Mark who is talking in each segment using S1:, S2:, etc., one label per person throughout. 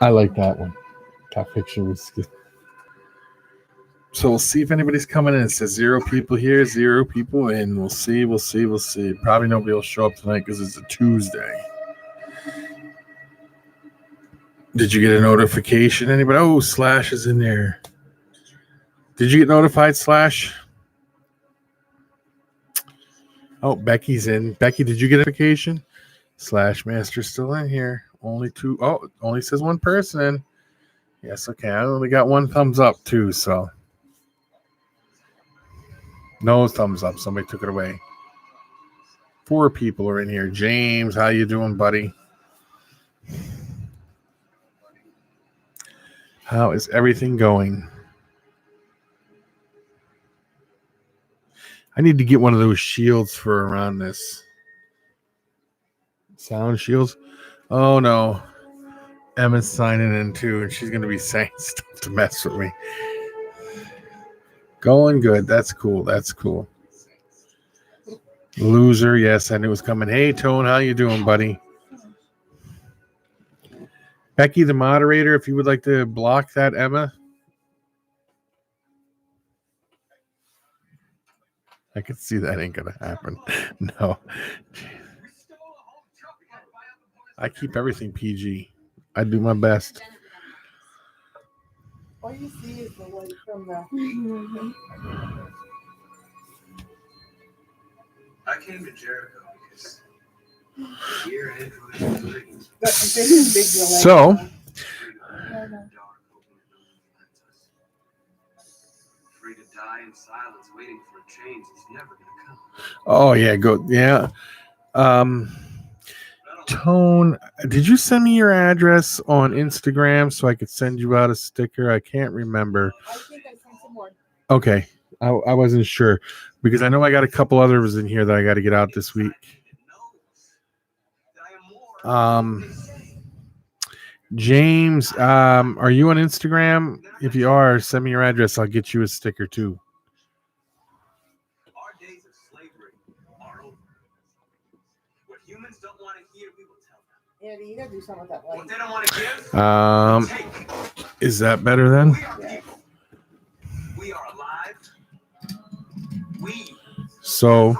S1: I like that one. That picture was good. So we'll see if anybody's coming in. It says 0 people here, 0 people in. We'll see. Probably nobody will show up tonight because it's a Tuesday. Did you get a notification? Anybody? Oh, Slash is in there. Did you get notified, Slash? Oh, Becky's in. Becky, did you get a notification? Slash Master's still in here. Only 2. Oh, only says 1 person in. Yes, okay. I only got 1 thumbs up, too, so. No thumbs up. Somebody took it away. 4 people are in here. James, how you doing, buddy? How is everything going? I need to get one of those shields for around this. Sound shields? Oh, no. Emma's signing in, too, and she's going to be saying stuff to mess with me. Going good. That's cool. Loser. Yes, I knew it was coming. Hey, Tone, how you doing, buddy? Becky, the moderator, if you would like to block that, Emma. I can see that ain't going to happen. No. I keep everything PG. I do my best.
S2: All you see is the light from the...
S3: I came to Jericho because here in
S1: So,
S3: free to die in silence, waiting for a change that's never gonna come.
S1: oh yeah, go yeah. Tone, did you send me your address on Instagram so I could send you out a sticker? I can't remember.
S2: I think I sent some more.
S1: Okay, I wasn't sure because I know I got a couple others in here that I got to get out this week. James, are you on Instagram? If you are, send me your address. I'll get you a sticker too.
S3: Our days of slavery are over. What humans don't want to hear, we will tell them.
S2: Yeah, you gotta do something with that light.
S3: What they don't want to give, take.
S1: Is that better then?
S3: We are people. We are alive. We
S1: So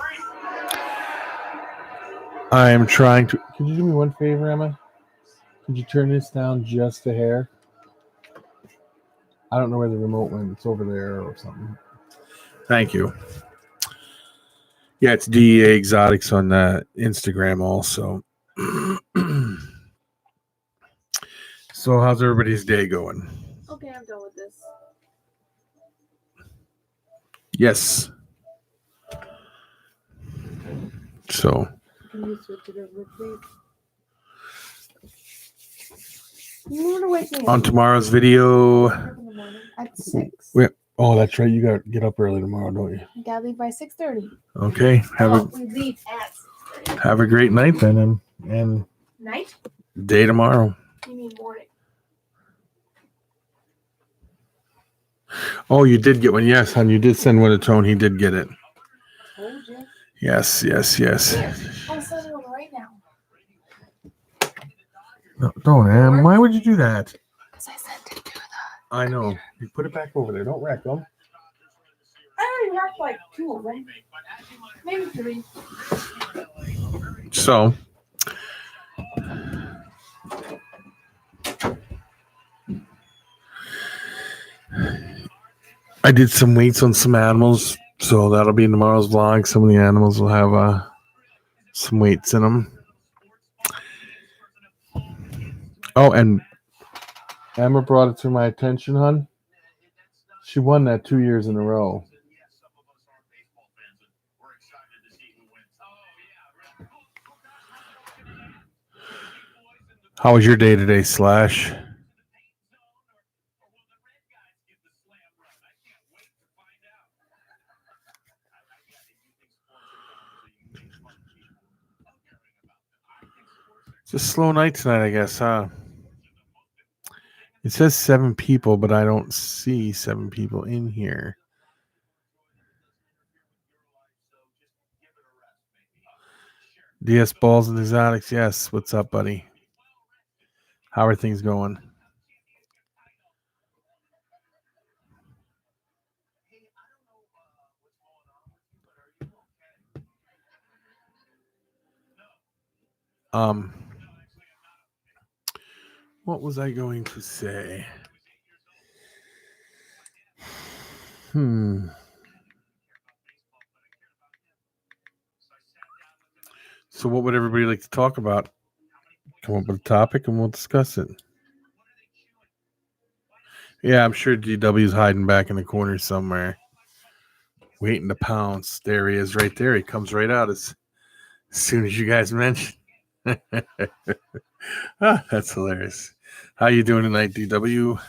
S1: I am trying to. Could you do me one favor, Emma? Could you turn this down just a hair? I don't know where the remote went. It's over there or something. Thank you. Yeah, it's DEA Exotics on Instagram also. So how's everybody's day going?
S2: Okay, I'm done with this.
S1: Yes. So.
S2: Can you switch it over, please? You want to wake me
S1: On
S2: up
S1: tomorrow's video.
S2: in the morning at 6.
S1: Oh, that's right. You got to get up early tomorrow, don't you?
S2: I gotta leave by 6:30.
S1: Okay.
S2: We leave at 6:30.
S1: Have a great night then, and
S2: Night?
S1: day tomorrow.
S2: You mean morning?
S1: Oh, you did get one. Yes, hon. You did send one to Tone. He did get it.
S2: Told you.
S1: Yes.
S2: I'll send you one right now.
S1: No, don't, Em. Why would you do that?
S2: Because I sent it to the...
S1: I know. You put it back over there. Don't wreck them.
S2: I already wrapped like 2 of them. Maybe 3.
S1: So, I did some weights on some animals, so that'll be in tomorrow's vlog. Some of the animals will have some weights in them. Oh, and Emma brought it to my attention, hon. She won that 2 years in a row. How was your day today, Slash? It's a slow night tonight, I guess, huh? It says 7 people, but I don't see 7 people in here. DS Balls and Exotics, yes. What's up, buddy? How are things going? What was I going to say? So what would everybody like to talk about? Come up with a topic and we'll discuss it. Yeah, I'm sure DW's hiding back in the corner somewhere, waiting to pounce. There he is, right there. He comes right out as soon as you guys mention. That's hilarious. How you doing tonight, DW?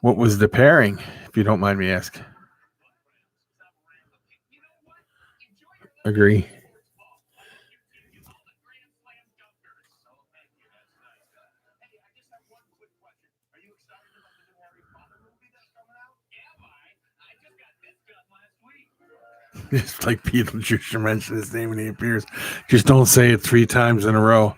S1: What was the pairing, if you don't mind me asking? Agree. It's like Beetlejuice mentioned his name when he appears. Just don't say it 3 times in a row.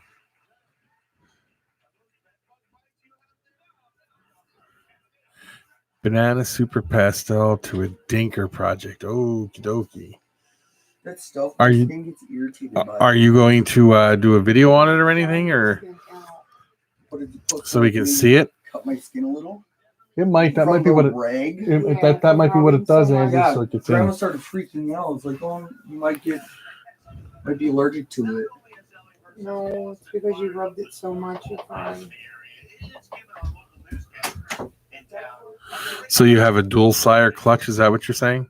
S1: Banana Super Pastel to a Dinker project. Okie dokie.
S4: That stuff.
S1: Are
S4: My
S1: you-
S4: skin gets irritated by
S1: Are
S4: it.
S1: you going to do a video on it or anything, or
S4: What did you put
S1: so we can
S4: maybe
S1: see it?
S4: Cut my skin a little.
S1: It might. That
S4: From
S1: might be
S4: the
S1: what it.
S4: rag.
S1: That might be what it does, Andrew.
S4: Yeah,
S1: So it gets
S4: Grandma
S1: in.
S4: started freaking me out. It's like, oh, you might be allergic to it.
S2: No, it's because you rubbed it so much. You're fine.
S1: So you have a dual sire clutch. Is that what you're saying?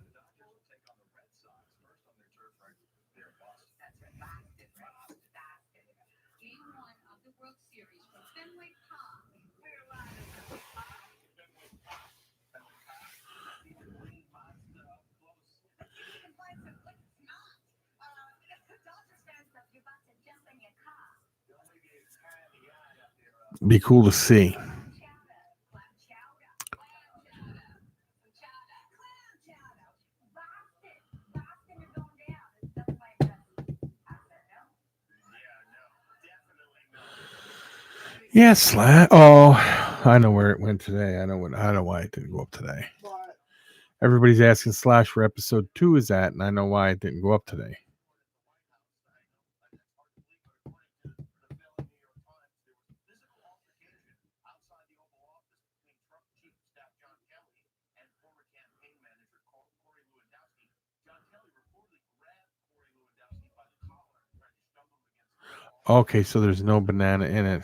S1: Be cool to see. Yes, oh, I know where it went today. I know why it didn't go up today. Everybody's asking Slash where episode 2 is at, and I know why it didn't go up today. Okay, so there's no banana in it.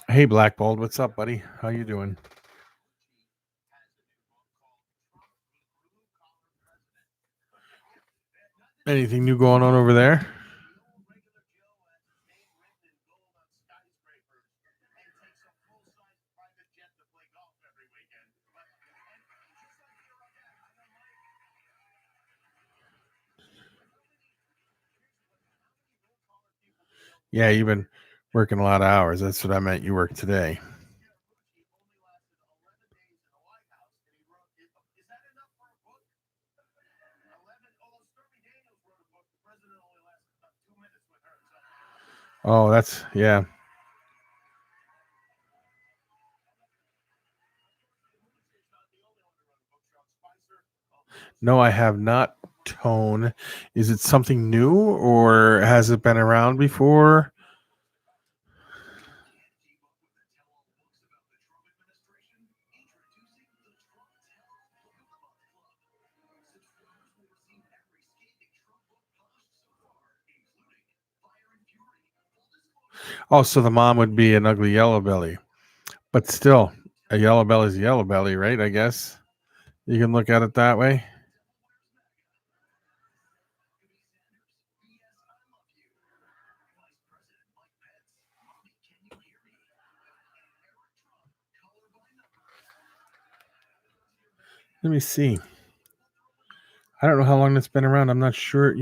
S1: Hey, Blackballed, what's up, buddy? How you doing? Anything new going on over there? Yeah, you've been working a lot of hours. That's what I meant. You work today. Oh, that's, yeah. No, I have not. Tone. Is it something new or has it been around before? Oh, so the mom would be an ugly yellow belly. But still, a yellow belly is a yellow belly, right? I guess you can look at it that way. Let me see. I don't know how long it's been around. I'm not sure,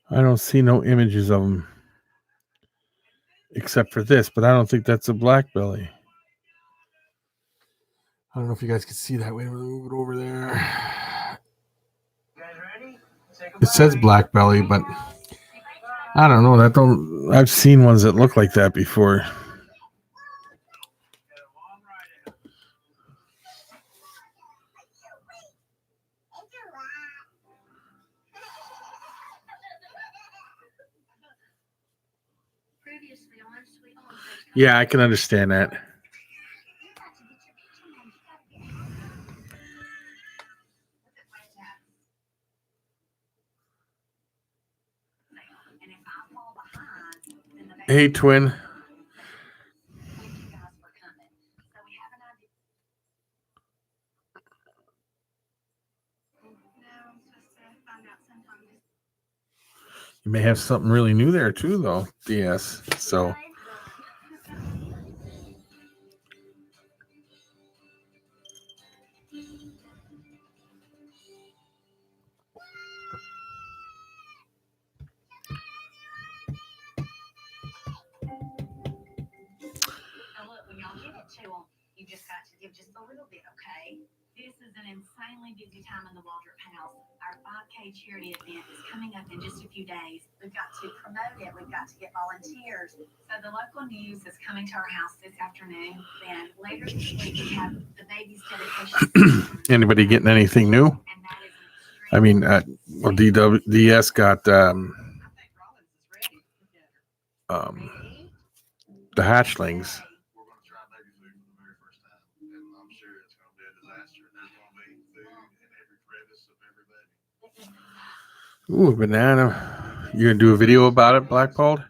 S1: I don't see no images of them except for this, but I don't think that's a black belly. I don't know if you guys can see that. Wait, move it over there. It says black belly, but I don't know. I've seen ones that look like that before. Yeah, I can understand that. Hey, twin. You may have something really new there too, though, DS. So.
S5: You just got to give just a little bit, okay? This is an insanely busy time in the Waldrop House. Our 5K charity event is coming up in just a few days. We've got to promote it. We've got to get volunteers. So the local news is coming to our house this afternoon. Then later this week, we have the baby's dedication.
S1: Anybody getting anything new? I mean, well, DS got the hatchlings. Ooh, banana. You gonna do a video about it, Blackballed?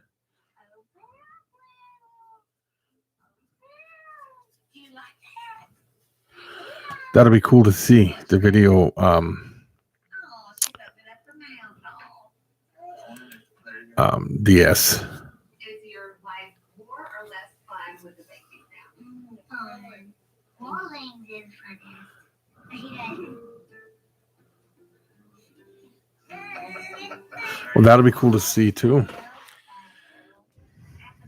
S1: That'll be cool to see the video. DS.
S5: Is your wife more or less fun with the baby now? More things is funny.
S1: Well, that'll be cool to see too.
S5: At the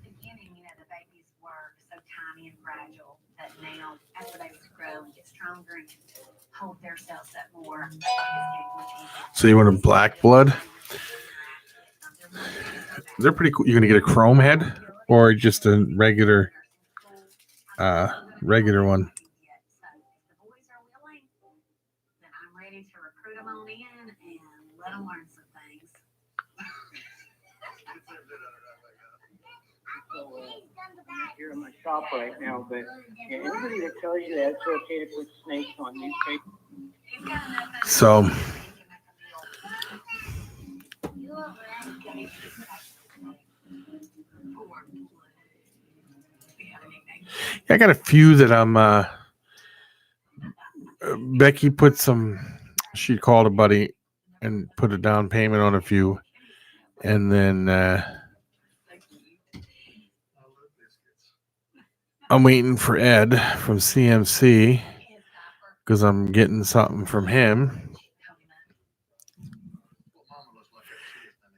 S5: beginning, the babies were so tiny and fragile that now, as the babies grow and get stronger and hold themselves up more, it's getting much easier.
S1: So you want a black blood? They're pretty cool. You're gonna get a chrome head or just a regular one.
S5: So if the boys are willing, then I'm ready to recruit them on in and let them learn some things.
S6: Here in my shop right now, but anybody that tells you that it's okay to put snakes on newspaper.
S1: So I got a few that I'm Becky put some, she called a buddy and put a down payment on a few, and then I'm waiting for Ed from CMC because I'm getting something from him,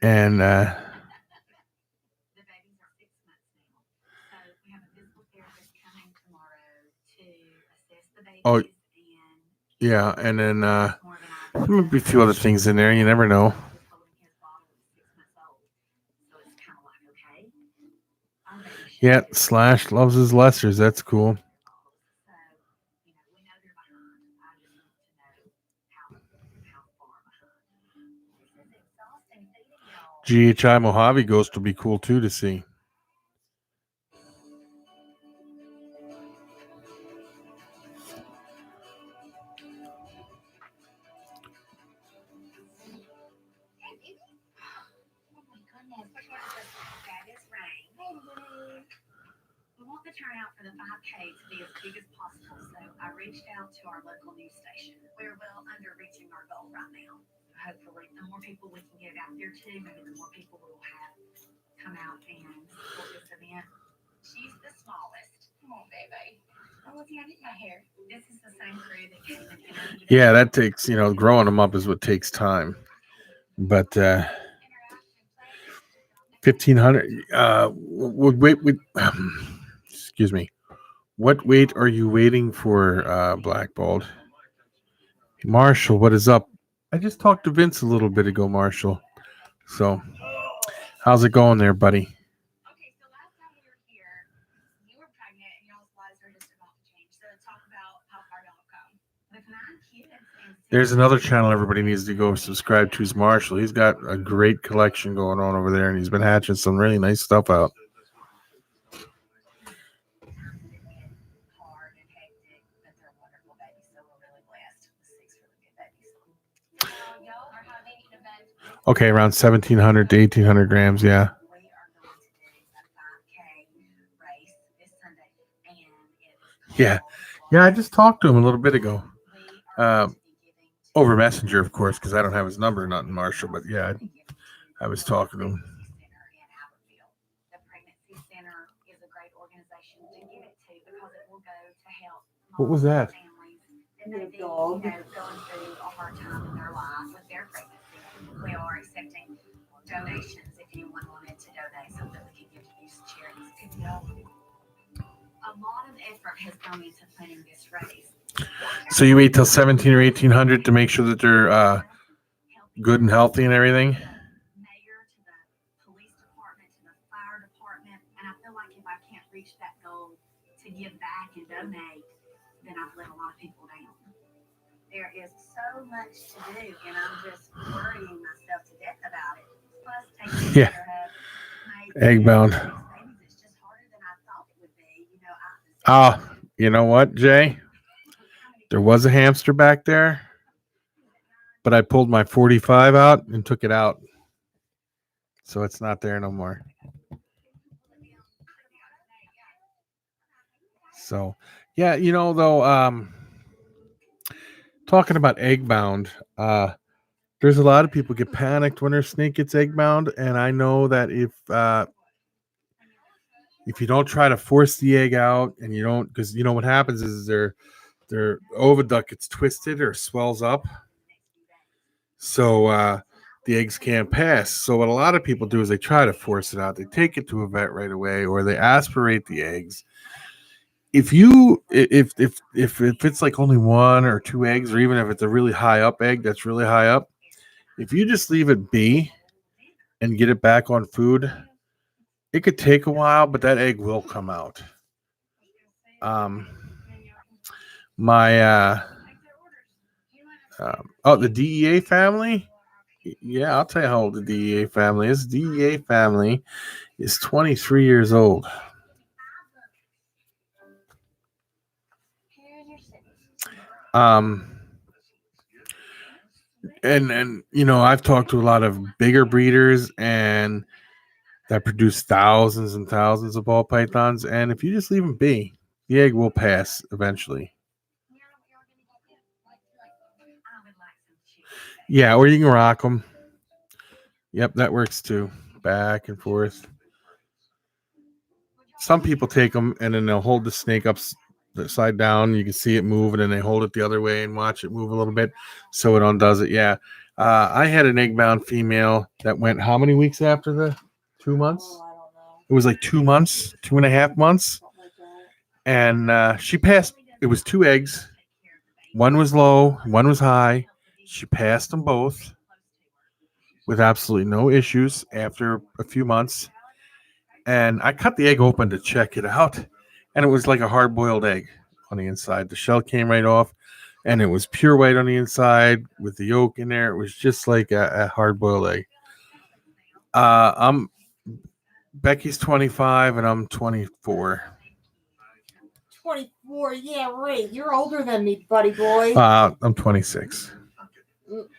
S1: and
S5: The babies are 6 months now. So we have a physical therapist coming tomorrow to assess the babies.
S1: Oh,
S5: and
S1: yeah, and then
S5: more than I
S1: there might be a few other things in there. You never know.
S5: was holding his bottle at 6 months old. So it's kind of like, okay. Our baby should
S1: Yeah,
S5: be
S1: Slash loves his lessers. That's cool.
S5: So, we know they're behind. I just need to know how far behind. This is exhausting feeding y'all.
S1: GHI Mojave Ghost will be cool too to see.
S5: Oh my goodness, which one is this? That is rain. We want the turnout for the 5K to be as big as possible, so I reached out to our local news station. We're well under reaching our goal right now. Hopefully, the more people we can get out there to, maybe the more people we will have come out and support this event. She's the smallest. Come on, baby. Oh, look, I need my hair. This is the same crew that came and interviewed.
S1: Yeah, that takes, growing them up is what takes time. But 1,500. Wait. Excuse me. What weight are you waiting for, Blackballed? Marshall, what is up? I just talked to Vince a little bit ago, Marshall. So, how's it going there, buddy?
S5: Okay, so last time we were here, you were pregnant and y'all's lives were just about to change. So talk about how far y'all have come. With 9 kids and
S1: There's another channel everybody needs to go subscribe to is Marshall. He's got a great collection going on over there, and he's been hatching some really nice stuff out.
S5: hard and hectic, but they're wonderful babies, so we're really blessed with 6 really good babies. Y'all are having an event.
S1: Okay, around 1,700 to 1,800 grams, yeah.
S5: We are going to do a 5K race this Sunday, and it is
S1: Yeah. Yeah, I just talked to him a little bit ago.
S5: we are going to be giving to
S1: Over Messenger, of course, because I don't have his number, not in Marshall, but yeah, I was talking to him.
S5: The Pregnancy Center is a great organization to give it to because it will go to help
S1: What was that?
S5: families that may be, going through a hard time in their life with their pregnancy. We are accepting donations if anyone wanted to donate something we can give to these charities. A lot of effort has gone into planning this race.
S1: So you wait till 17 or 1,800 to make sure that they're good and healthy and everything?
S5: Mayor to the police department to the fire department, and I feel like if I can't reach that goal to give back and donate, then I've let a lot of people down. There is so much to do, and I'm just worrying myself to death about it. Plus, taking
S1: Yeah.
S5: care of my
S1: Egg-bound.
S5: babies, it's just harder than I thought it would be.
S1: You know what, Jay? There was a hamster back there, but I pulled my 45 out and took it out. So it's not there no more. So, yeah, though, talking about egg bound, there's a lot of people get panicked when their snake gets egg bound, and I know that if you don't try to force the egg out, and you don't, because what happens is their oviduct gets twisted or swells up, so the eggs can't pass. So what a lot of people do is they try to force it out. They take it to a vet right away, or they aspirate the eggs. If it's like only 1 or 2 eggs, or even if it's a really high up egg that's really high up, if you just leave it be and get it back on food, it could take a while, but that egg will come out. The DEA family. Yeah, I'll tell you how old the DEA family is. DEA family is 23 years old. And I've talked to a lot of bigger breeders and that produce thousands and thousands of ball pythons, and if you just leave them be, the egg will pass eventually. Yeah, or you can rock them. Yep, that works too. Back and forth. Some people take them and then they'll hold the snake upside down. You can see it move, and then they hold it the other way and watch it move a little bit so it undoes it. Yeah. I had an egg-bound female that went how many weeks after the 2 months?
S2: Oh, I don't know.
S1: It was like 2 months, 2.5 months.
S2: Something like that.
S1: And she passed. It was 2 eggs. One was low, one was high. She passed them both with absolutely no issues after a few months. And I cut the egg open to check it out, and it was like a hard-boiled egg on the inside. The shell came right off, and it was pure white on the inside with the yolk in there. It was just like a hard-boiled egg. Becky's 25, and I'm 24.
S2: 24, yeah, right. You're older than me, buddy boy.
S1: I'm 26.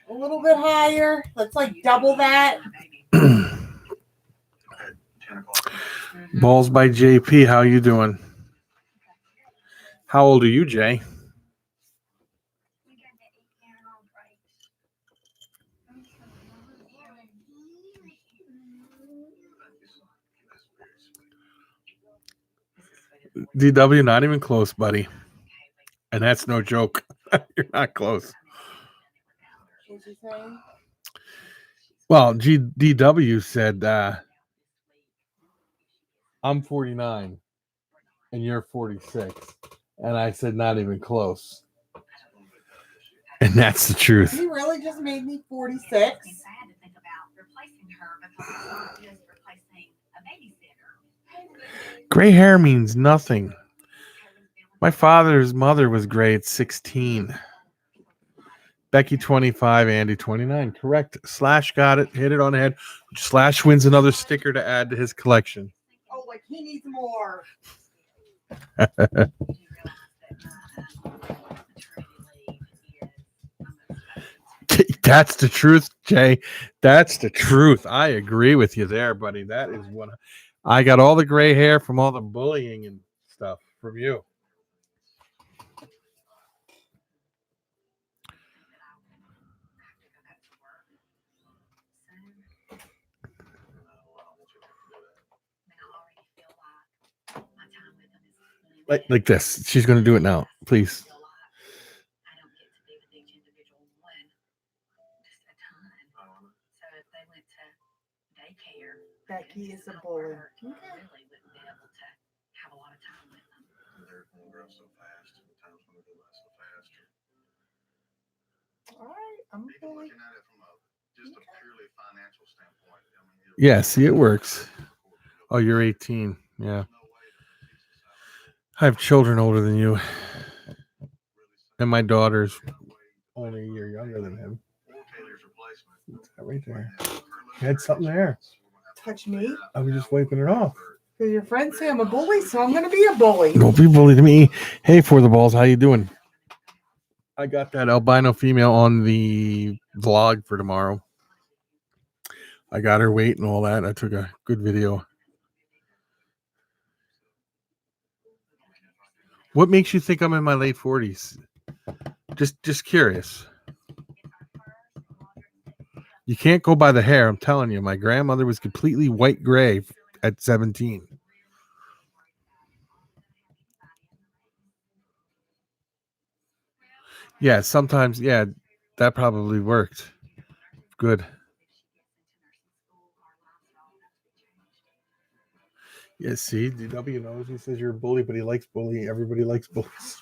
S2: A little bit higher. Let's like double that.
S1: Balls by JP, how you doing? How old are you, Jay?
S5: We got the 8-year-old
S1: DW, not even close, buddy. And that's no joke. You're not close.
S2: What's he saying?
S1: Well, DW said, I'm 49 and you're 46. And I said, not even close. And that's the truth.
S2: He really just made me 46.
S5: sad to think about replacing her because it's not just replacing a babysitter.
S1: Gray hair means nothing. My father's mother was gray at 16. Becky 25, Andy 29. Correct. Slash got it. Hit it on the head. Slash wins another sticker to add to his collection.
S2: Oh, like he needs more.
S1: That's the truth, Jay. That's the truth. I agree with you there, buddy. That is what I got all the gray hair from all the bullying and stuff from you. Like this. She's going to do it now. Please.
S5: I don't get to be with each individual one just a ton. So if they went to daycare,
S2: Becky is a bully.
S5: I really wouldn't be able to have a lot of time with them.
S3: They're going to grow so fast. Times when they grow so fast.
S2: All right, I'm a
S3: Even
S2: bully.
S3: looking at it from just a purely financial standpoint. I mean,
S1: Yeah, see, it works. Oh, you're 18. Yeah. I have children older than you. And my daughter's only a year younger than him. What's that right there? You had something there.
S2: Touch me.
S1: I was just wiping it off.
S2: Because your friends say I'm a bully, so I'm going to be a bully.
S1: Don't be bullied to me. Hey, For the Balls, how you doing? I got that albino female on the vlog for tomorrow. I got her weight and all that. I took a good video. What makes you think I'm in my late 40s? Just curious. You can't go by the hair. I'm telling you, my grandmother was completely white gray at 17. Yeah, sometimes, yeah, that probably worked. Good. Yeah, see, DW knows. He says you're a bully, but he likes bullying. Everybody likes bullies.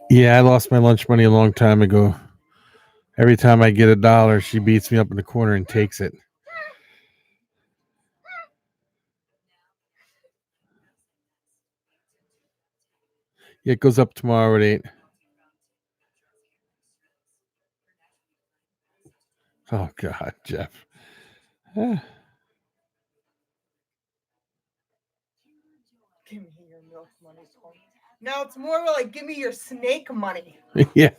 S1: Yeah, I lost my lunch money a long time ago. Every time I get $1, she beats me up in the corner and takes it. Yeah, it goes up tomorrow at 8. Oh, God, Jeff.
S2: Give me your milk money. No, it's more like give me your snake money.
S1: Yeah.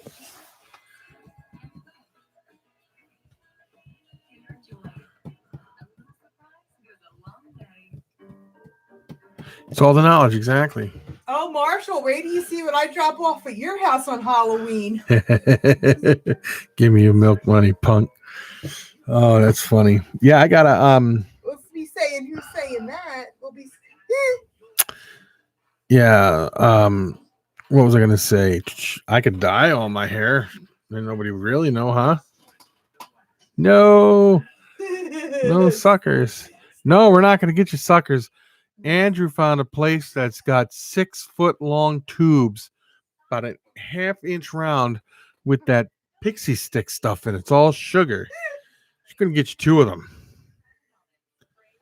S1: It's all the knowledge, exactly.
S2: Oh, Marshall, wait till you see what I drop off at your house on Halloween.
S1: Give me your milk money, punk. Oh, that's funny. Yeah, I gotta
S2: We'll be saying who's saying that. We'll be
S1: yeah, what was I gonna say? I could dye all my hair. And nobody would really know, huh? No suckers. No, we're not gonna get you suckers. Andrew found a place that's got 6-foot long tubes, about a half-inch round, with that pixie stick stuff in it. It's all sugar. She's gonna get you 2 of them.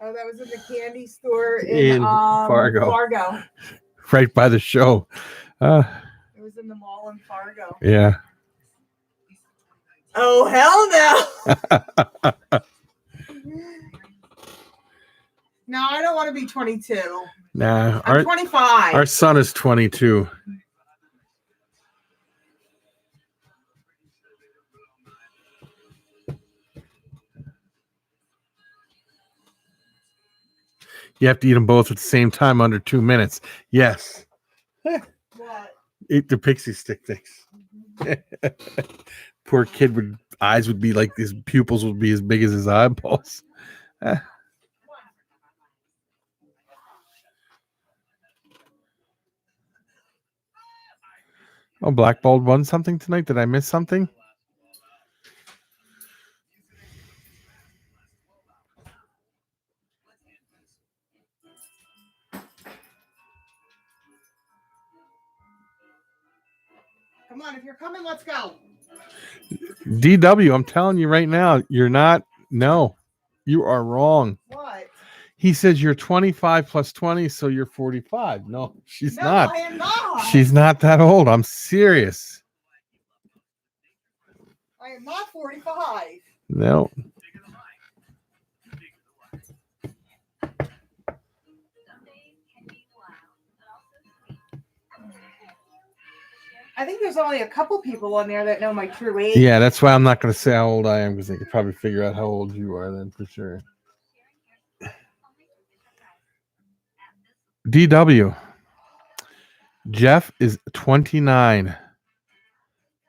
S2: Oh, that was in the candy store
S1: In Fargo. Right by the show.
S2: It was in the mall in Fargo.
S1: Yeah.
S2: Oh, hell no. No, I don't want to be 22.
S1: Nah.
S2: I'm 25.
S1: Our son is 22. You have to eat them both at the same time under 2 minutes. Yes.
S2: What?
S1: Eat the pixie stick things. Poor kid would eyes would be like his pupils would be as big as his eyeballs. Oh, Blackballed won something tonight. Did I miss something?
S2: Come on, if you're coming, let's go.
S1: DW, I'm telling you right now, you're not. No, you are wrong.
S2: What?
S1: He says you're 25 plus 20, so you're 45. No, she's
S2: No,
S1: not.
S2: I am not.
S1: She's not that old. I'm serious.
S2: I am not 45.
S1: No.
S2: I think there's only a couple people on there that know my true age.
S1: Yeah, that's why I'm not going to say how old I am because they could probably figure out how old you are then for sure. DW. Jeff is 29.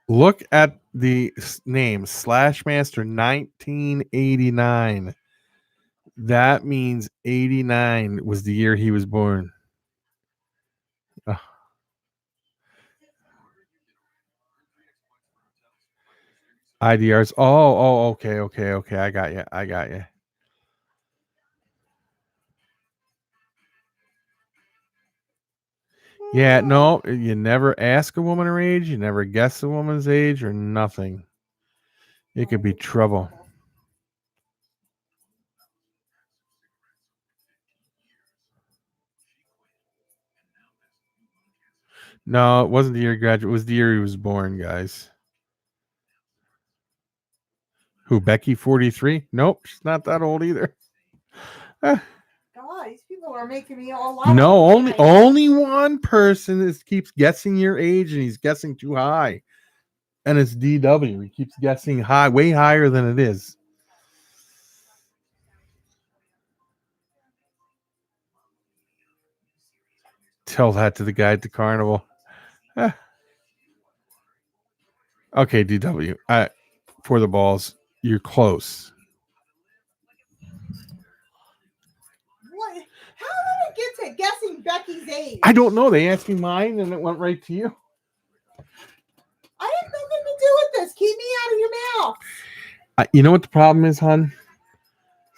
S1: Look at the name Slashmaster 1989. That means 89 was the year he was born. Oh. IDRs. Oh, okay. I got you. Yeah, no, you never ask a woman her age. You never guess a woman's age or nothing. It could be trouble. No, it wasn't the year he graduated. It was the year he was born, guys. Who, Becky, 43? Nope, she's not that old either.
S2: God, these people are making me all lot.
S1: No, only one person keeps guessing your age, and he's guessing too high. And it's DW. He keeps guessing high, way higher than it is. Tell that to the guy at the carnival. Okay, DW. For the balls, you're close.
S2: What? How did it get to guessing Becky's age?
S1: I don't know. They asked me mine, and it went right to you.
S2: I had nothing to do with this. Keep me out of your mouth.
S1: You know what the problem is, hon?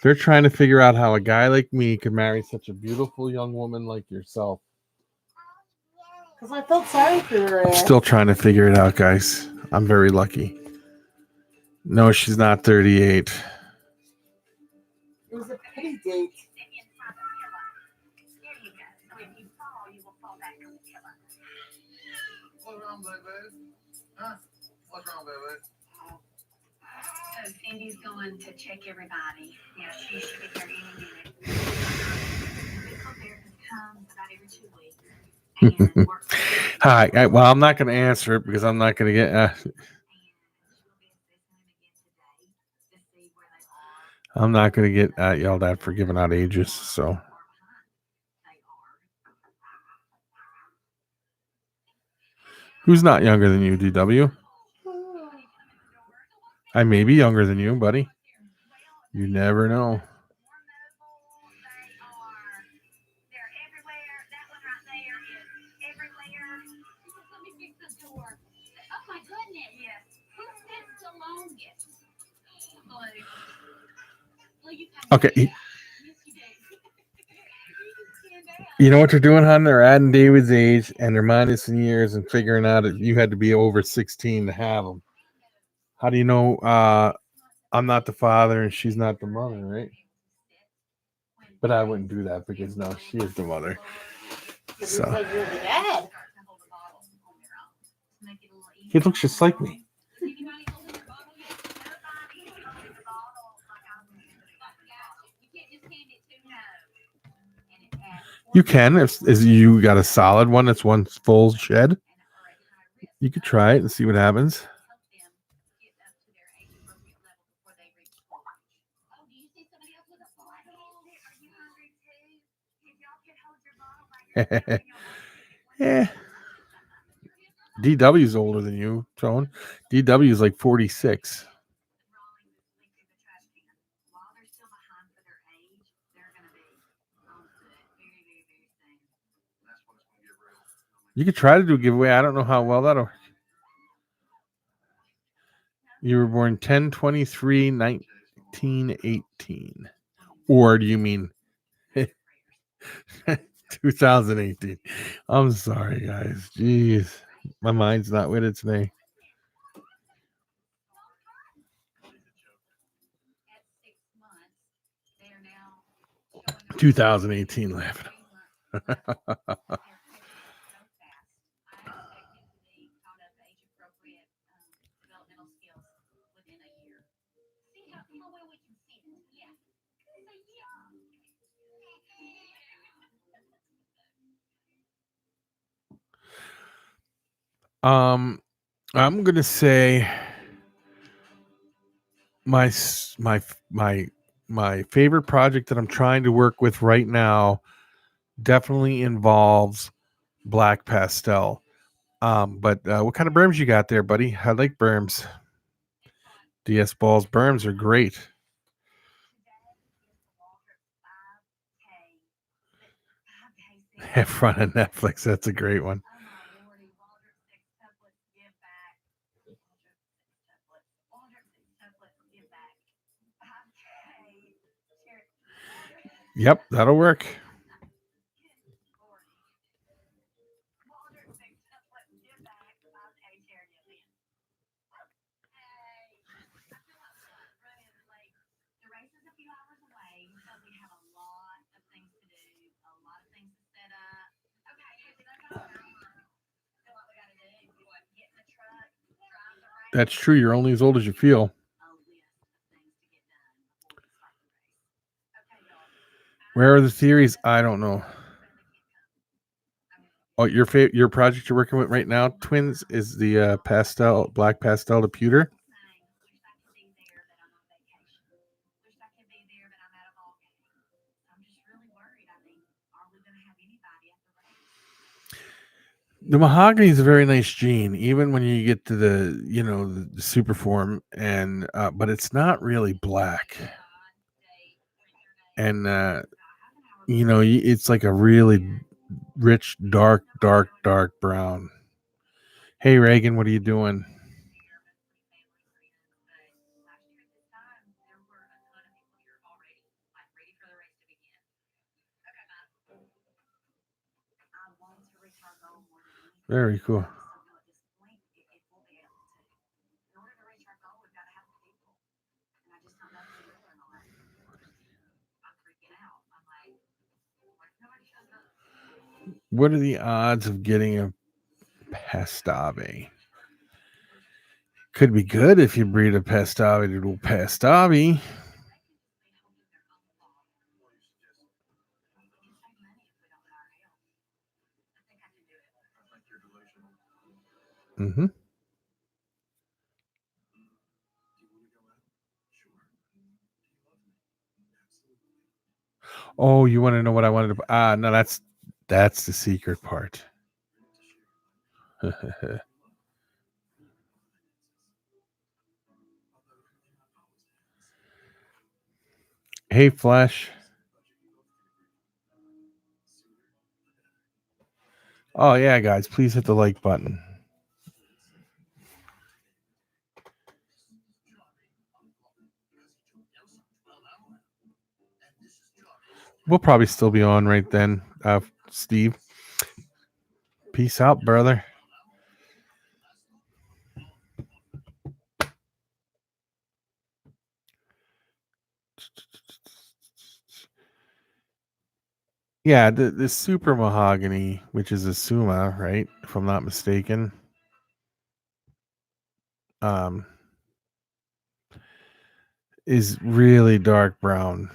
S1: They're trying to figure out how a guy like me could marry such a beautiful young woman like yourself.
S2: Because I felt sorry for her.
S1: Still trying to figure it out, guys. I'm very lucky. No, she's not 38.
S2: It was a pity date.
S3: What's wrong, baby? Huh? What's wrong, baby?
S5: So Cindy's going to check everybody. Yeah, she should be here any minute. Physical therapist comes about every 2 weeks. And works.
S1: Hi. Well, I'm not going to answer it because I'm not going to get. I'm not going to get yelled at for giving out ages. So, who's not younger than you, DW? I may be younger than you, buddy. You never know. Okay. You know what they're doing, hon? They're adding David's age and they're minusing years and figuring out that you had to be over 16 to have them. How do you know I'm not the father and she's not the mother, right? But I wouldn't do that because no, she is the mother. So
S2: You're the dad.
S1: he looks just like me. You can if you got a solid one that's one full shed. You could try it and see what happens. Yeah. DW's older than you, Tone. DW is like 46.
S5: While they're still behind for their age, they're going to be on foot very, very, very soon.
S1: You could try to do a giveaway. I don't know how well that'll. You were born 10/23/1918. Or do you mean 2018? I'm sorry, guys. Jeez. My mind's not with it today.
S5: At 6 months, they are now showing
S1: 2018 laughing.
S5: so fast. I expect him to be caught up age appropriate developmental skills within a year. See how well we can see it? Yeah.
S1: I'm gonna say my favorite project that I'm trying to work with right now definitely involves black pastel. But what kind of berms you got there, buddy? I like berms. DS Balls berms are great. In front of Netflix, that's a great one.
S5: Oh my lordy, Waldrop 6 tuplets give back. Waldrop 6 tuplets give back. 5K.
S1: Yep, that'll work.
S5: Waldrop 6 tuplets give back. 5K charity event. Hey, I feel like running late. The race is a few hours away, so we have a lot of things to do, a lot of things to set up. Okay, here's another one. Feel like we gotta do what? Get in the truck, drive the race.
S1: That's true. You're only as old as you feel.
S5: A list of things to get done before we start the race. Okay, y'all.
S1: Where are the theories? I don't know. Oh, your project you're working with right now, twins, is the black pastel to pewter.
S5: Wish I could be there, but I'm on vacation. Wish I could be there, but I'm at a ball game. I'm just really worried. I mean, are we going to have anybody at the race?
S1: The mahogany is a very nice gene, even when you get to the super form, and but it's not really black, and it's like a really rich, dark brown. Hey Reagan, what are you doing? Very cool. What are the odds of getting a Pastave? Could be good if you breed a Pastave to a Pastave. Mm-hmm. Oh, you want to know what I wanted to? No, that's the secret part. Hey, Flash. Oh yeah, guys, please hit the like button. We'll probably still be on right then, Steve. Peace out, brother. Yeah, the super mahogany, which is a Suma, right? If I'm not mistaken. Is really dark brown.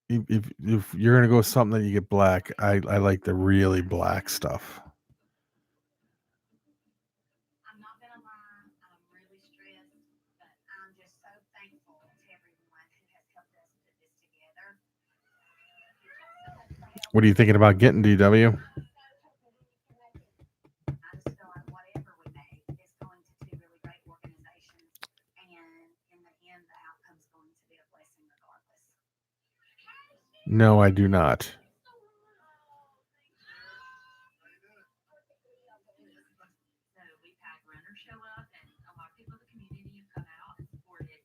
S1: If you're gonna go with something that you get black, I like the really black stuff.
S5: I'm not gonna lie, I'm really stressed, but I'm just so thankful to everyone who has helped us put this together.
S1: What are you thinking about getting, DW? No, I do not.
S5: So we've had runners show up, and a lot of people in the community have come out and supported.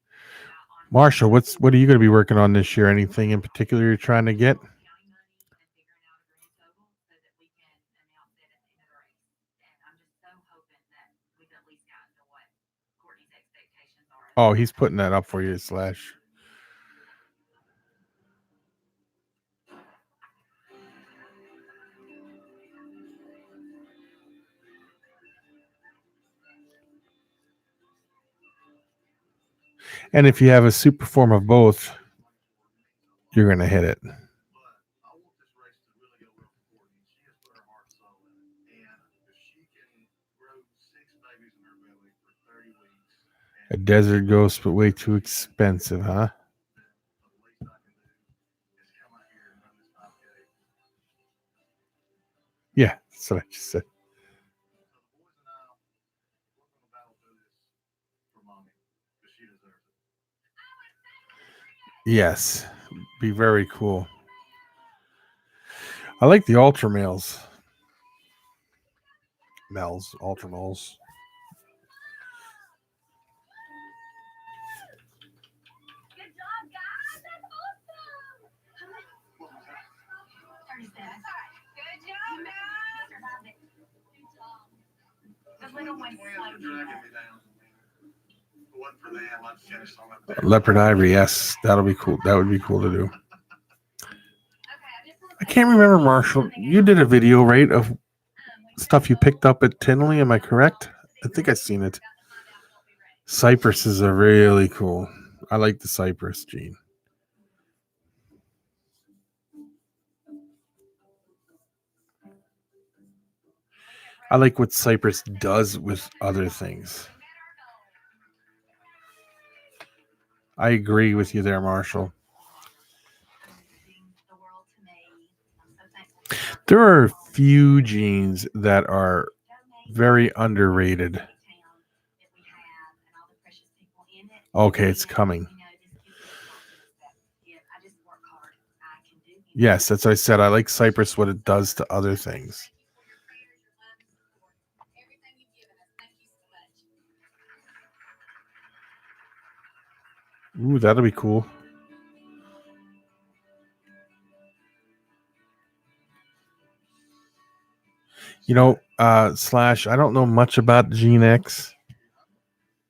S1: Marshall, what are you going to be working on this year? Anything in particular you're trying to get?
S5: County money and figuring out a grand total so that we can announce it at the end of the race. And I'm just so hoping that we've at least gotten to what Courtney's expectations are.
S1: Oh, he's putting that up for you, Slash. And if you have a super form of both, you're going to hit it.
S3: But I want this race to really go well for Courtney. She has put her heart and soul in it. And if she can grow 6 babies in her belly for 30 weeks,
S1: A desert ghost, but way too expensive, huh?
S3: the least I can do is come out here and run this 5K.
S1: Yeah, that's what I just said.
S3: So the boys and I, we're going to battle through this for mommy because she deserves it.
S1: Yes, be very cool. I like the ultra males. Ultra males.
S5: Good job, guys. That's awesome. 37. Good job, guys. The little one's
S3: Twins
S5: so
S3: are
S5: cute.
S3: dragging me down. If it wasn't for them, I'd finish on that.
S1: Leopard ivory, yes, that'll be cool. That would be cool to do. I can't remember, Marshall. You did a video, right, of stuff you picked up at Tinley. Am I correct? I think I've seen it. Cypresses are really cool. I like the cypress, Gene. I like what cypress does with other things. I agree with you there, Marshall. There are a few genes that are very underrated. Okay, it's coming. Yes, that's what I said. I like cypress, what it does to other things. Ooh, that'll be cool. You know, Slash, I don't know much about Gene X.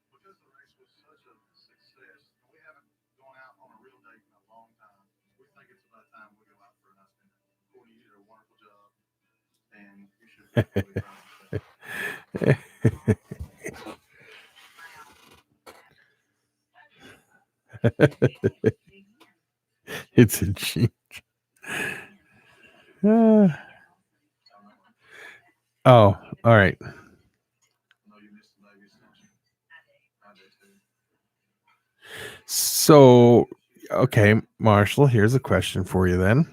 S3: Because the race was such a success, and we haven't gone out on a real date in a long time. We think it's about time we go out for a nice dinner. Courtney, you did a wonderful job, and you should be really proud of yourself.
S1: It's a Gene. Oh, all right.
S3: I know you missed the babies, don't you? I did too.
S1: So, okay, Marshall, here's a question for you then.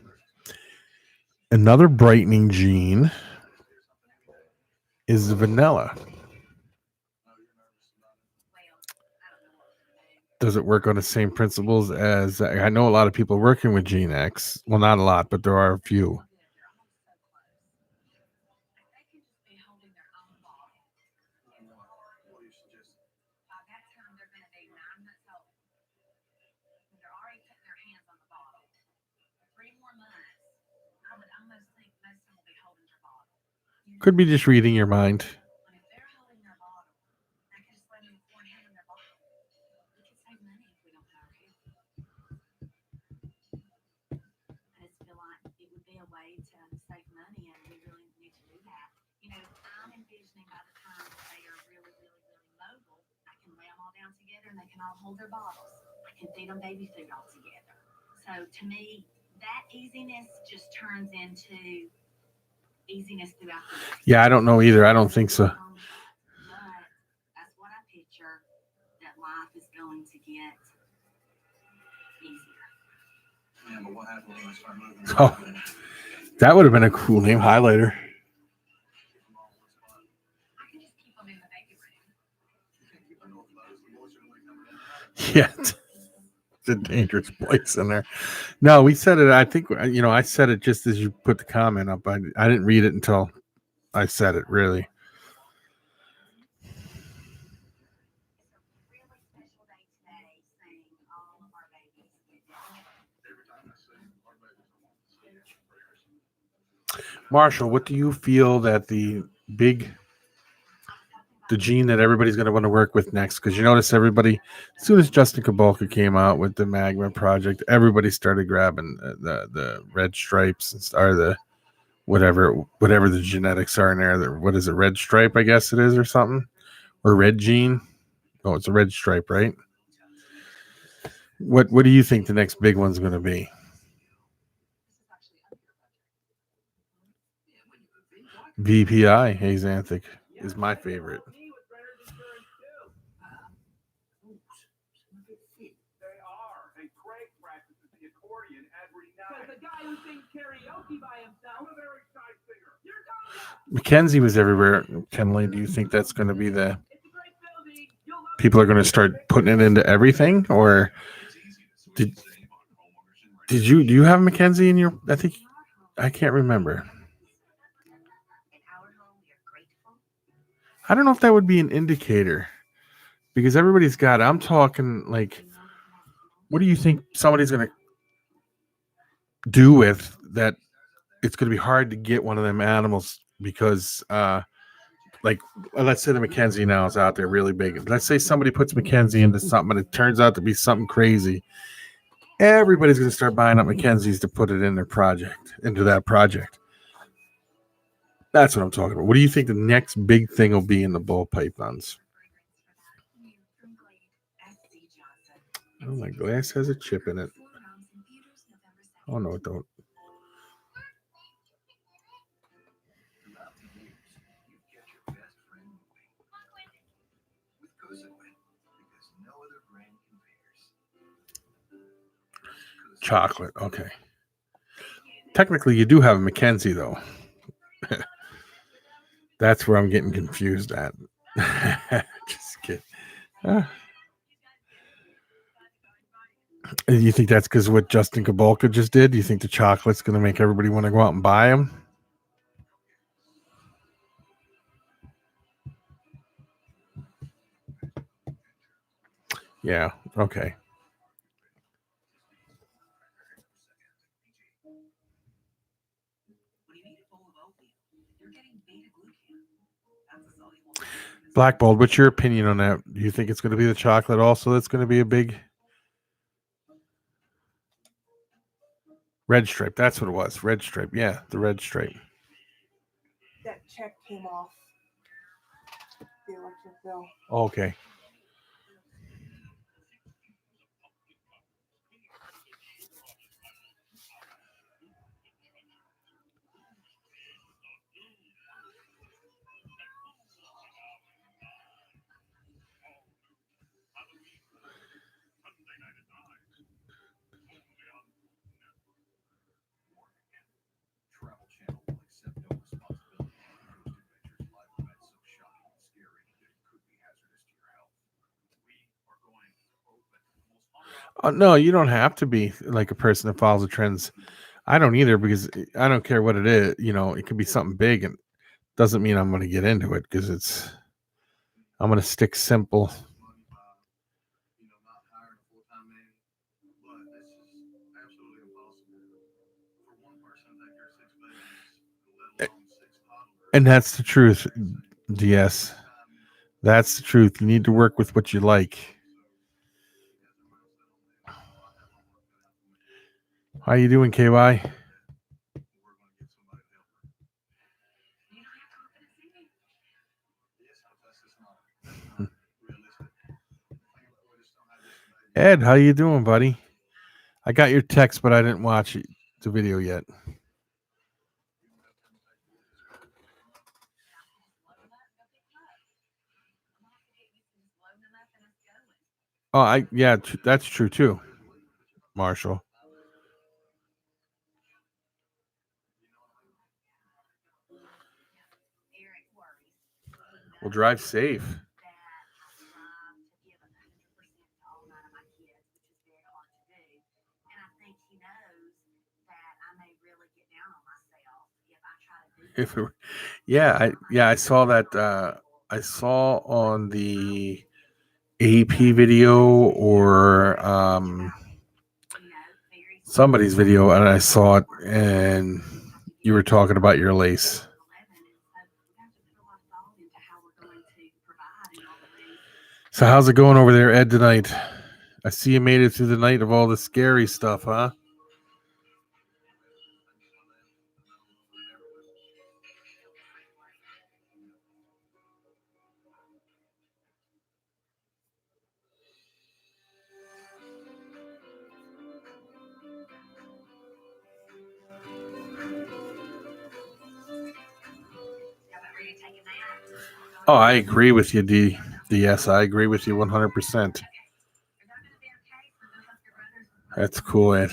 S1: Another brightening gene is vanilla. Does it work on the same principles as I know a lot of people working with Gene X? Well, not a lot, but there are a few.
S3: What do you suggest?
S5: By that time, they're going to be 9 months old. They're already putting their hands on the bottle. 3 more months, I would almost think most of them will be holding their bottle.
S1: Could be just reading your mind.
S5: And if they're holding their bottle, I could just let them afford having their bottle. We could save money if we don't hire help. I just feel like it would be a way to save money, and we really need to do that. You know, I'm envisioning by the time that they are really, really, really mobile, I can lay them all down together and they can all hold their bottles. I can feed them baby food all together. So to me, that easiness just turns into easiness throughout the day.
S1: Yeah, I don't know either. I don't think so.
S5: But that's what I picture, that life is going to get easier.
S3: Yeah, but what happens when I start moving?
S1: Oh. That would have been a cool name, highlighter.
S5: I can just keep them in the baby room.
S3: You can't keep them on those. The boys are really coming in.
S1: Yeah. a dangerous place in there. No, we said it. I think I said it just as you put the comment up. I didn't read it until I said it. Really.
S5: It's a really special day today, seeing all of our babies get down.
S3: Every time I see our babies, I want to say prayers.
S1: Marshall, what do you feel that the gene that everybody's going to want to work with next? Because you notice everybody, as soon as Justin Kabolka came out with the Magma Project, everybody started grabbing the red stripes or the whatever the genetics are in there. What is it, red stripe? I guess it is, or something, or red gene. Oh, it's a red stripe, right? What do you think the next big one's going to be? VPI, Hazanthic is my favorite. Mackenzie was everywhere. Kenley, do you think that's going to be the people are going to start putting it into everything, or do you have Mackenzie in your? I can't remember. I don't know if that would be an indicator because everybody's got it. I'm talking like, what do you think somebody's going to do with that? It's going to be hard to get one of them animals because, like, let's say the Mackenzie now is out there really big. Let's say somebody puts Mackenzie into something and it turns out to be something crazy. Everybody's going to start buying up Mackenzies to put it in their project, into that project. That's what I'm talking about. What do you think the next big thing will be in the bull pythons? Oh, my glass has a chip in it. Oh, no, it don't. Chocolate. Okay. Technically, you do have a Mackenzie, though. That's where I'm getting confused at. Just kidding. You think that's because what Justin Kabolka just did? Do you think the chocolate's going to make everybody want to go out and buy them? Yeah. Okay. Blackballed, what's your opinion on that? Do you think it's going to be the chocolate also that's going to be a big red stripe? That's what it was. Red stripe. Yeah, the red stripe.
S2: That check came off the electric bill.
S1: Okay. No, you don't have to be like a person that follows the trends. I don't either because I don't care what it is. It could be something big and doesn't mean I'm going to get into it because I'm going to stick simple. And that's the truth, DS. That's the truth. You need to work with what you like. How you doing, KY? Ed, how you doing, buddy? I got your text, but I didn't watch the video yet. Oh, that's true too, Marshall. We'll drive safe. If it, I saw that. I saw on the AP video or somebody's video, and I saw it, and you were talking about your lace. So how's it going over there, Ed, tonight? I see you made it through the night of all the scary stuff, huh? Oh, I agree with you, D. DS, I agree with you 100%. That's cool, Ed.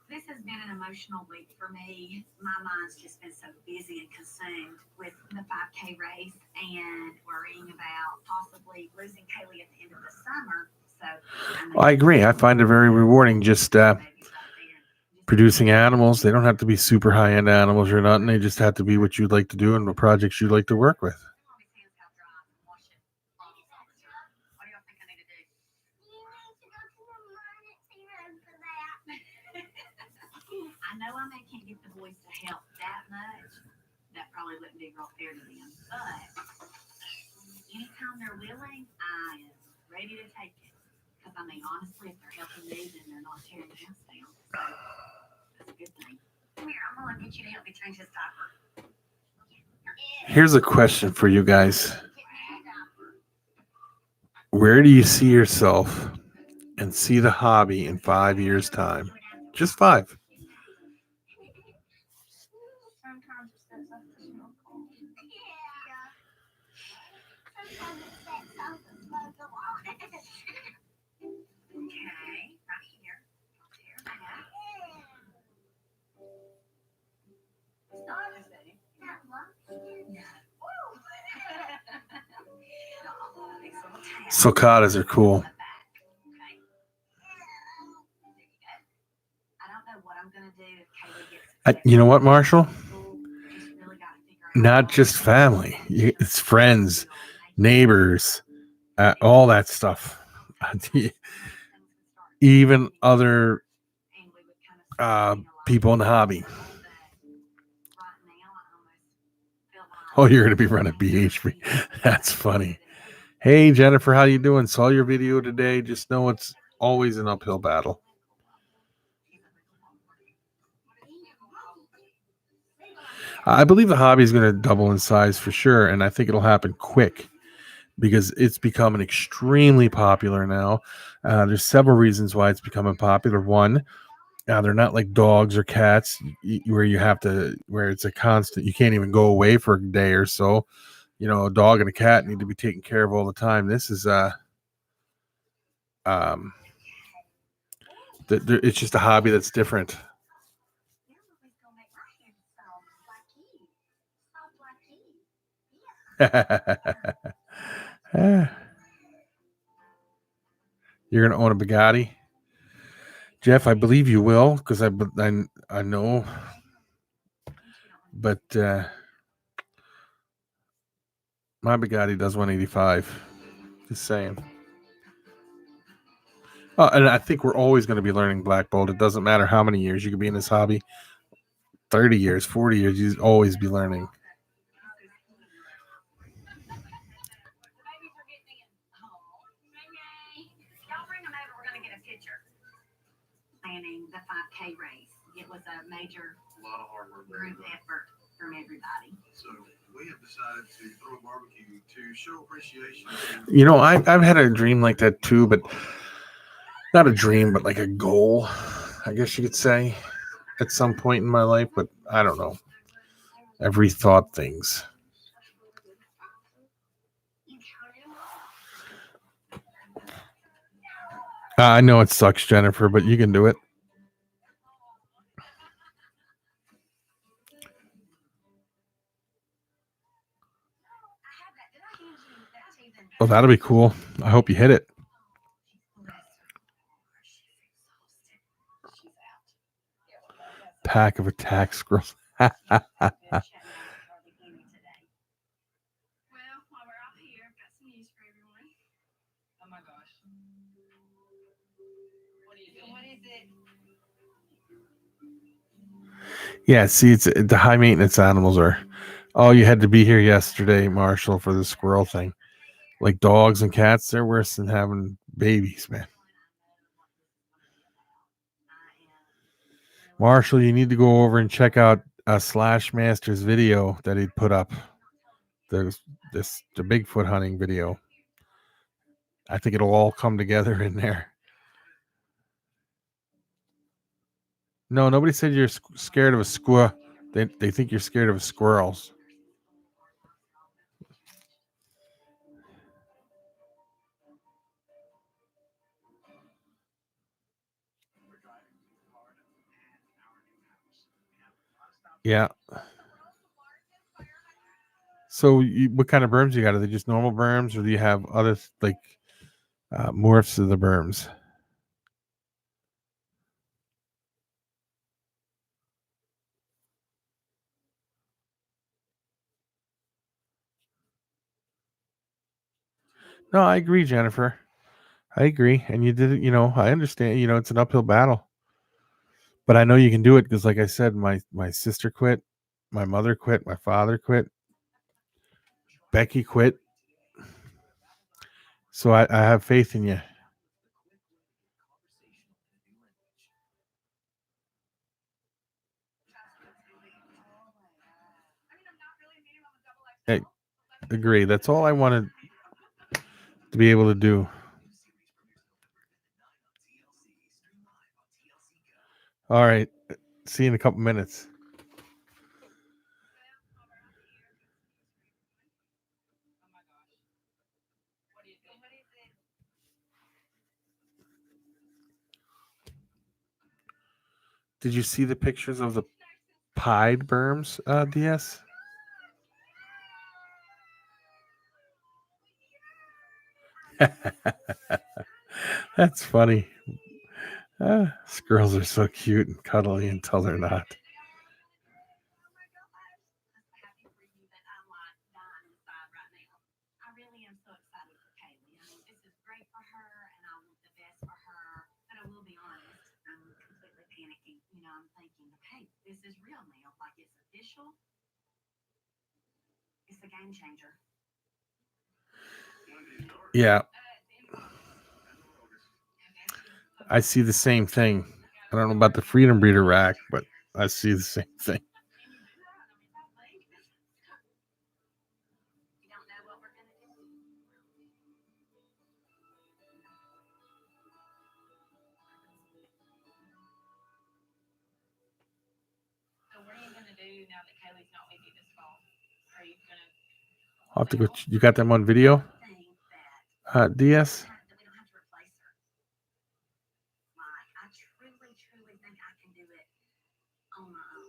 S5: This has been an emotional week for me. My mind's just been so busy and consumed with the 5K race and worrying about possibly losing Kaylee at the end of the summer. So
S1: I agree. I find it very rewarding just producing animals. They don't have to be super high-end animals or nothing. They just have to be what you'd like to do and the projects you'd like to work with.
S5: I know I can't get the boys to help that much. That probably wouldn't be real fair to them. But anytime they're willing, I am ready to take it. Because I mean, honestly, if they're helping me, then they're not tearing the house down. So that's a good thing. Come here, I'm gonna get you to help me change this diaper.
S1: Here's a question for you guys. Where do you see yourself and see the hobby in 5 years' time? Just 5.
S5: Okay, right here.
S1: Sulcatas are cool. You know what, Marshall? Not just family. It's friends, neighbors, all that stuff. Even other people in the hobby. Oh, you're going to be running BHP. That's funny. Hey, Jennifer, how you doing? Saw your video today. Just know it's always an uphill battle. I believe the hobby is going to double in size for sure, and I think it'll happen quick because it's becoming extremely popular now. There's several reasons why it's becoming popular. One, they're not like dogs or cats where it's a constant. You can't even go away for a day or so. You know, a dog and a cat need to be taken care of all the time. This is it's just a hobby that's different. You're gonna own a Bugatti, Jeff? I believe you will, because I know, but my Bugatti does 185. Just saying. Oh, and I think we're always going to be learning Black Bolt. It doesn't matter how many years you could be in this hobby. 30 years, 40 years, you'd always be learning.
S5: Planning the 5K race. It was a major group effort from everybody.
S3: So we have decided to throw a barbecue to show appreciation.
S1: You know, I've had a dream like that too, but not a dream, but like a goal, I guess you could say, at some point in my life. But I don't know. I've rethought things. I know it sucks, Jennifer, but you can do it. Well, that'll be cool. I hope you hit it. pack of attack squirrels.
S5: Been chatting down at Charlie Henry today.
S7: Well, while we're out here, I've got some news for everyone. Oh my gosh. What are you doing? What is it?
S1: Yeah, see, it's the high maintenance animals are. Oh, you had to be here yesterday, Marshall, for the squirrel thing. Like dogs and cats, they're worse than having babies, man. Marshall, you need to go over and check out Slash Master's video that he put up. The Bigfoot hunting video. I think it'll all come together in there. No, nobody said you're scared of a squirrel. They think you're scared of squirrels. Yeah. So, what kind of berms you got? Are they just normal berms, or do you have other like morphs of the berms? No, I agree, Jennifer. I agree, and you did it. I understand. It's an uphill battle, but I know you can do it because, like I said, my sister quit, my mother quit, my father quit, Becky quit. So I have faith in you. Hey, agree. That's all I wanted to be able to do. All right. See you in a couple minutes. Did you see the pictures of the pied berms, DS? That's funny. Squirrels are so cute and cuddly until they're not.
S5: Happy for you that I'm like dying inside right now. I really am so excited for Kaylee. I mean, this is great for her, and I want the best for her. But I will be honest, I'm completely panicking. I'm thinking, okay, this is real now. Like it's official. It's a game changer.
S1: Yeah. I see the same thing. I don't know about the Freedom Breeder rack, but I see the same thing.
S5: You don't know what we're gonna do.
S7: So what are you gonna do now that Kaylee's not with you this fall? Are you gonna?
S1: I'll have to go. You got them on video? DS?
S5: That we don't have to replace her. Like, I truly think I can do it on my own.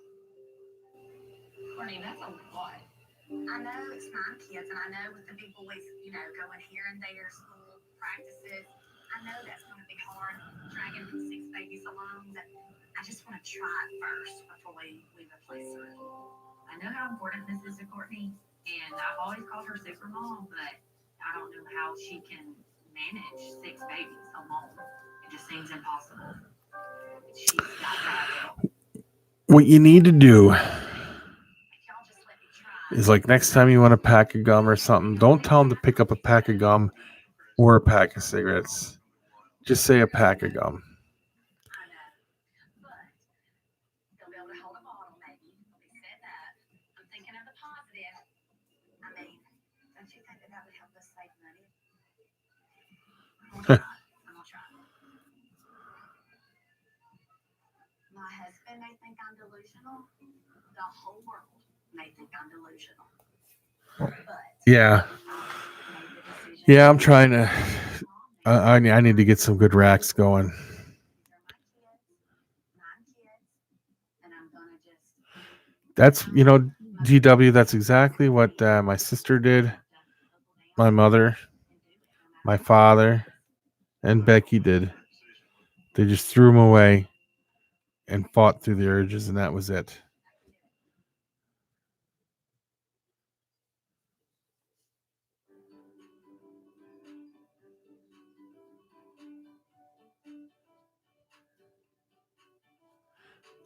S7: Courtney, that's a lot.
S5: I know it's 9 kids, and I know with the big boys, going here and there, school practices, I know that's going to be hard, dragging 6 babies along, but I just want to try it first before we replace her.
S8: I know how important this is to Courtney, and I've always called her super mom, but I don't know how she can manage 6 babies alone. It just seems impossible. She's got to have help.
S1: What you need to do
S5: Y'all just let me try.
S1: is like next time you want a pack of gum or something, don't tell them to pick up a pack of gum or a pack of cigarettes. Just say a pack of gum.
S5: I know, but they'll be able to hold a bottle, maybe. They said that. I'm thinking of the positive. I mean, don't you think that would help us save money? I'm gonna try. My husband may think I'm delusional. The whole world may think I'm delusional. But
S1: Yeah. Yeah, I'm trying to. I need to get some good racks going. That's, GW, that's exactly what my sister did, my mother, my father, and Becky did. They just threw them away. and fought through the urges, and that was it.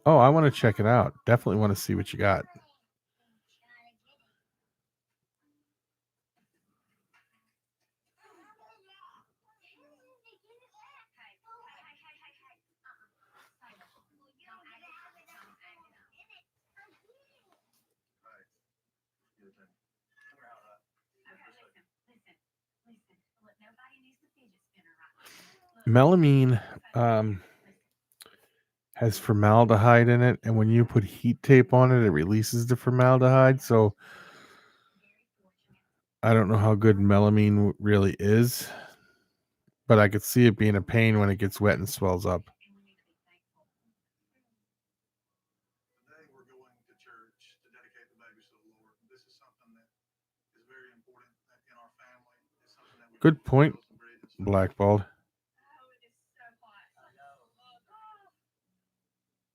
S1: Oh, I want to check it out. Definitely want to see what you got. Melamine has formaldehyde in it, and when you put heat tape on it, it releases the formaldehyde. So I don't know how good melamine really is, but I could see it being a pain when it gets wet and swells up.
S3: Today we're going to church to dedicate the babies to the Lord. This is something that is very important in our family. It's something that we
S1: Good point,
S3: build some bridges.
S1: Blackballed.
S7: Oh, it is so hot.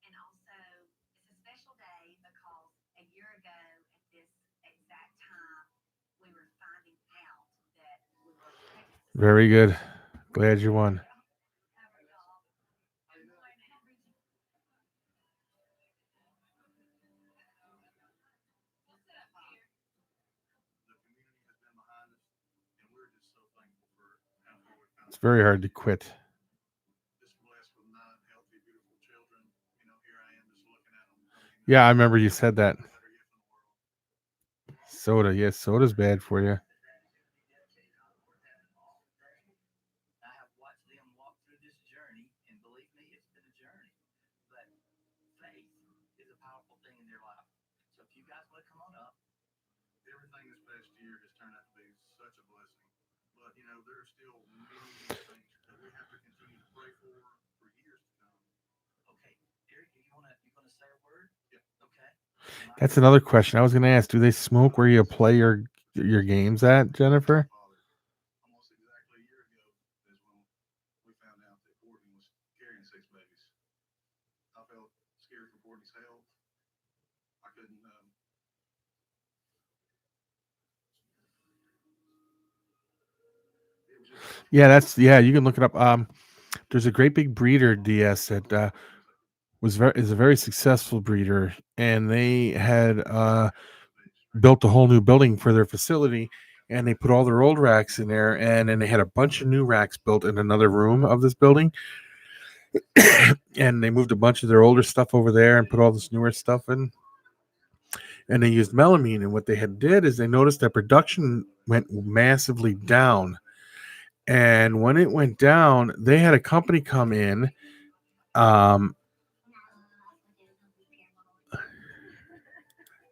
S5: And also, it's a special day because a year ago at this exact time, we were finding out that we were pregnant.
S1: Very good. Glad you won.
S3: The community has been behind us, and we're just so thankful for how the Lord found
S1: It's very hard to quit.
S3: just blessed with 9 healthy, beautiful children. You know, here I am just looking at them.
S1: Yeah, I remember you said that.
S3: The better gift in the world.
S1: Soda. Yes, soda's bad for you.
S4: I have watched them walk through this journey, and believe me, it's been a journey. But faith is a powerful thing in their life. So if you guys want to come on up,
S3: Everything this past year has turned out to be such a blessing. But, you know, there are still many things that we have to continue to pray for years to come.
S4: okay, Eric, you gonna say a word?
S3: Yeah.
S4: Okay.
S1: That's another question I was going to ask. Do they smoke where you play your games at, Jennifer?
S3: Father, almost exactly a year ago is when we found out that Courtney was carrying 6 babies. I felt scared for Courtney's health. I couldn't. It was just
S1: Yeah, you can look it up. There's a great big breeder, DS, that is a very successful breeder, and they had built a whole new building for their facility, and they put all their old racks in there, and then they had a bunch of new racks built in another room of this building. And they moved a bunch of their older stuff over there and put all this newer stuff in, and they used melamine. And what they had did is they noticed that production went massively down, and when it went down, they had a company come in.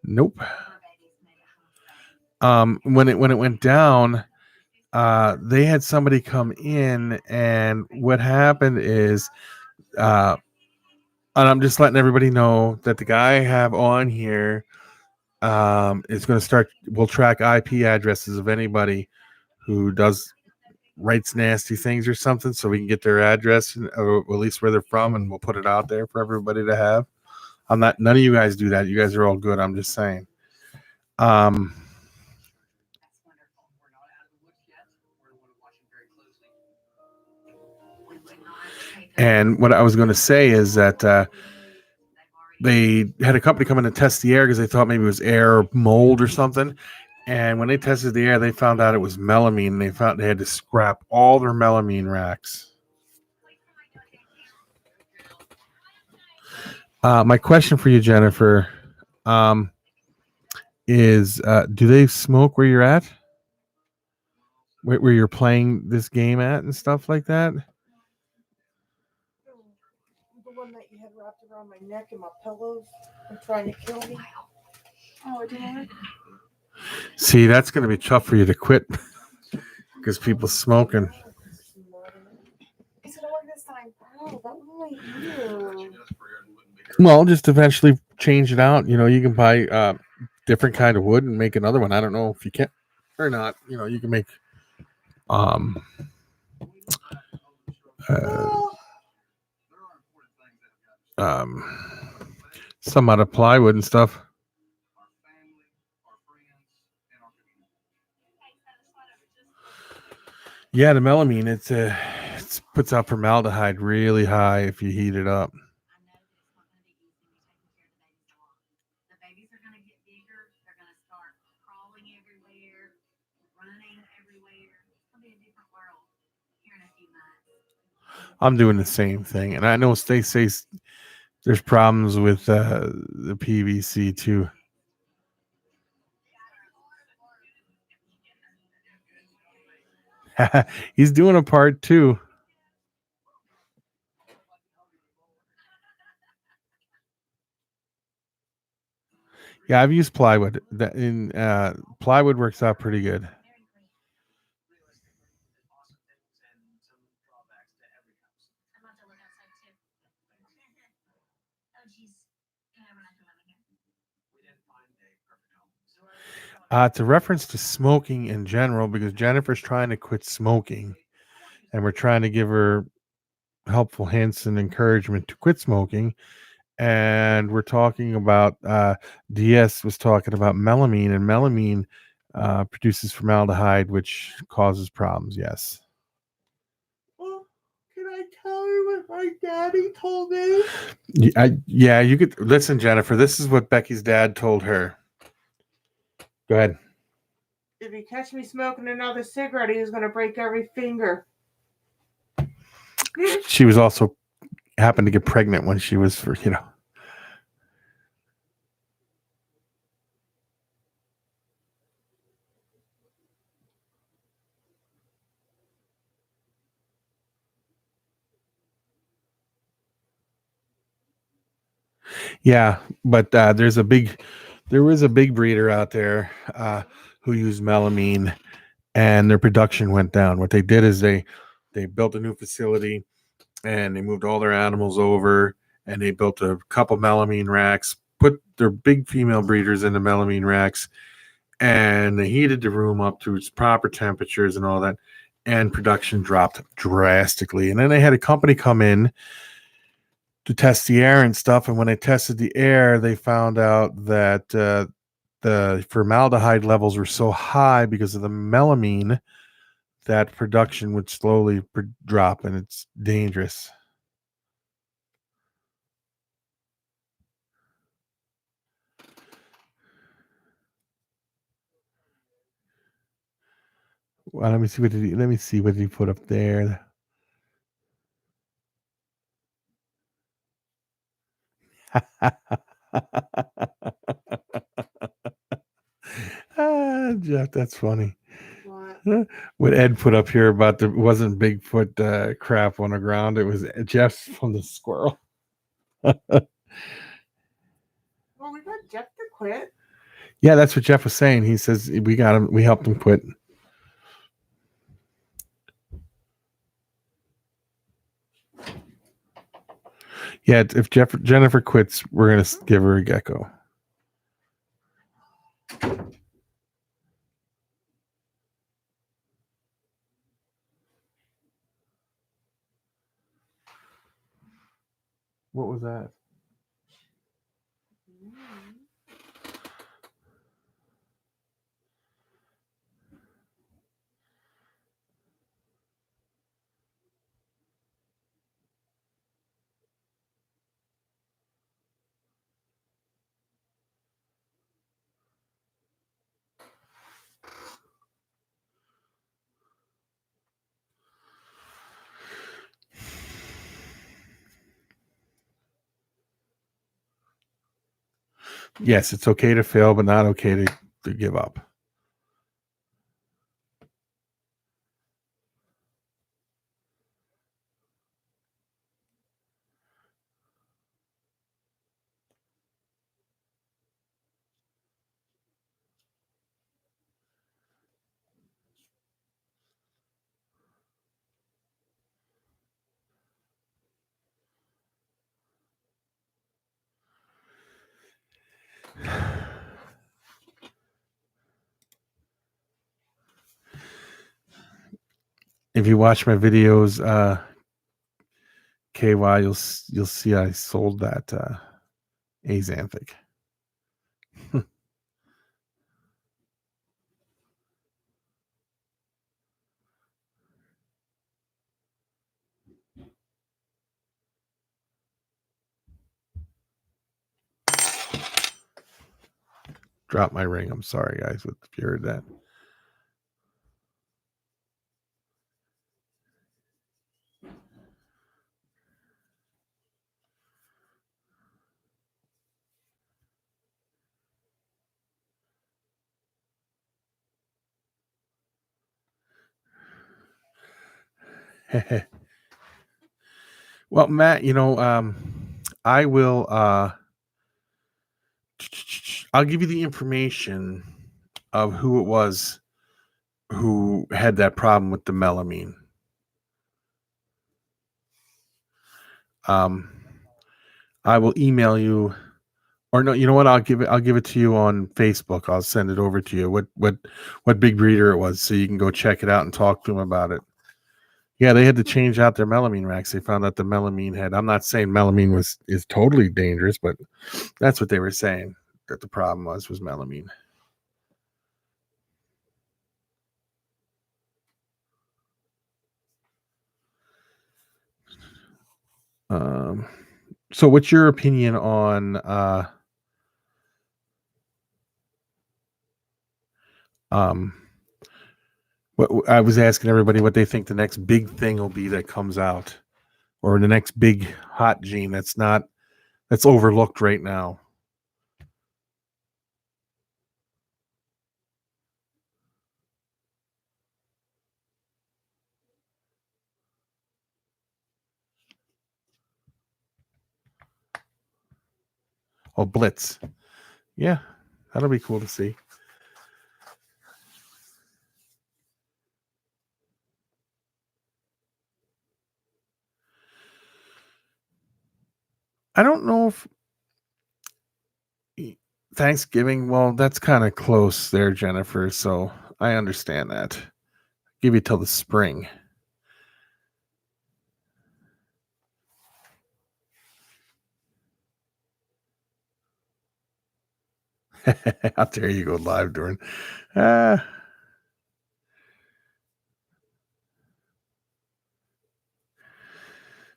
S1: Nope. When it went down, they had somebody come in, and what happened is, and I'm just letting everybody know that the guy I have on here is going to start. We'll track IP addresses of anybody who writes nasty things or something, so we can get their address or at least where they're from, and we'll put it out there for everybody to have. None of you guys do that. You guys are all good. I'm just saying.
S4: that's wonderful. We're not out of the woods yet. We're going to want to watch them very closely.
S5: We would not take
S1: And what I was going to say is that they had a company come in and test the air because they thought maybe it was air or mold or something. And when they tested the air, they found out it was melamine. They found they had to scrap all their melamine racks. My question for you, Jennifer, is do they smoke where you're at? Where you're playing this game at and stuff like that?
S2: The one that you had wrapped around my neck and my pillows and trying to kill me. Oh, did.
S1: See, that's going to be tough for you to quit because people smoking.
S2: Is it on this time? Oh, that was my ear.
S1: Well, just eventually change it out. You know, you can buy different kind of wood and make another one. I don't know if you can or not. You know, you can make some out of plywood and stuff.
S3: Our family, our friends, and our community.
S1: Yeah, the melamine, it puts out formaldehyde really high if you heat it up.
S5: I know that it's not going to be easy to taking care of the babies alone. The babies are going to get bigger. They're going to start crawling everywhere, running everywhere. It's going to be a different world here in a few months.
S1: I'm doing the same thing, and I know they say there's problems with the PVC too. He's doing a part too. Yeah, I've used plywood. Plywood works out pretty good.
S4: Realistically, awesome things and some drawbacks to every house.
S5: I'm about to look outside too. Oh, geez. You know, we're not going to live in here.
S4: We didn't find a perfect home. So
S1: It's a reference to smoking in general because Jennifer's trying to quit smoking, and we're trying to give her helpful hints and encouragement to quit smoking. And we're talking about DS was talking about melamine, and melamine produces formaldehyde, which causes problems. Yes.
S2: Well, can I tell you what my daddy told me?
S1: Yeah, you could listen, Jennifer. This is what Becky's dad told her. Go ahead.
S2: If he catch me smoking another cigarette, he was going to break every finger.
S1: She was also happened to get pregnant when she was Yeah, but there was a big breeder out there who used melamine, and their production went down. What they did is they built a new facility, and they moved all their animals over, and they built a couple melamine racks, put their big female breeders in the melamine racks, and they heated the room up to its proper temperatures and all that, and production dropped drastically. And then they had a company come in to test the air and stuff, and when they tested the air, they found out that the formaldehyde levels were so high because of the melamine that production would slowly drop, and it's dangerous. Well, let me see what did he put up there. Jeff, that's funny.
S2: What?
S1: What Ed put up here about the wasn't Bigfoot crap on the ground. It was Jeff's from the squirrel.
S2: Well, we got Jeff to quit.
S1: Yeah, that's what Jeff was saying. He says we got him. We helped him quit. Yeah, if Jennifer quits, we're gonna give her a gecko. What was that? Yes, it's okay to fail, but not okay to give up. If you watch my videos, KY, you'll see I sold that Azanthic. Drop my ring. I'm sorry, guys, if you heard that. Well, Matt, I will I'll give you the information of who it was who had that problem with the melamine. I will email you, or no, you know what? I'll give it to you on Facebook. I'll send it over to you. What big breeder it was, so you can go check it out and talk to them about it. Yeah, they had to change out their melamine racks. They found out the melamine had. I'm not saying melamine is totally dangerous, but that's what they were saying that the problem was melamine. So what's your opinion on what I was asking everybody what they think the next big thing will be that comes out, or the next big hot gene that's overlooked right now? Oh, Blitz. Yeah, that'll be cool to see. I don't know if Thanksgiving, well, that's kind of close there, Jennifer, so I understand that. Give you till the spring. How dare you go live during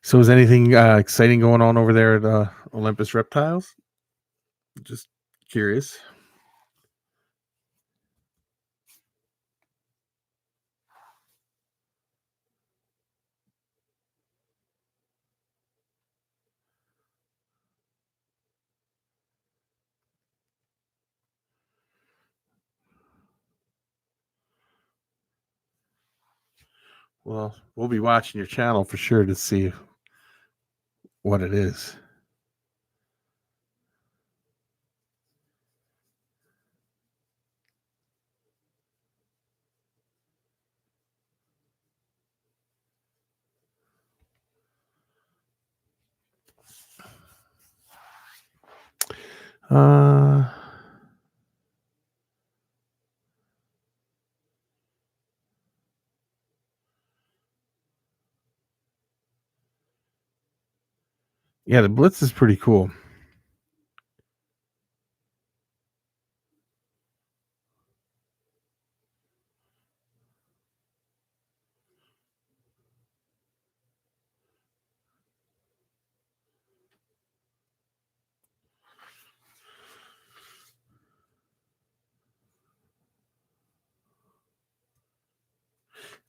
S1: So is anything exciting going on over there at Olympus Reptiles? Just curious. Well, we'll be watching your channel for sure to see what it is. Yeah, the Blitz is pretty cool.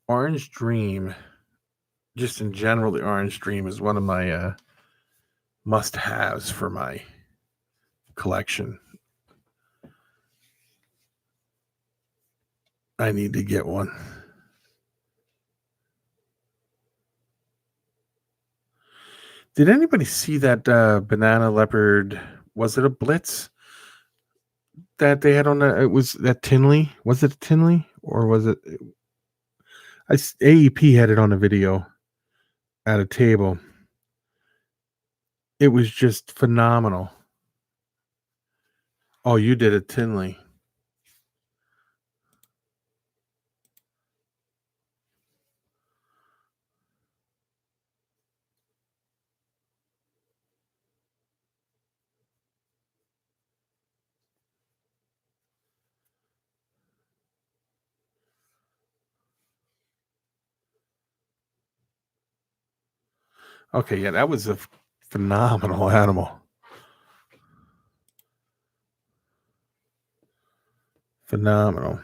S1: Orange Dream, just in general, the Orange Dream is one of my must-haves for my collection. I need to get one. Did anybody see that banana leopard? Was it a Blitz that they had on the? It was that Tinley. Was it a Tinley or was it? AEP had it on a video at a table. It was just phenomenal. Oh, you did a Tinley. Okay, yeah, that was a phenomenal animal. Phenomenal.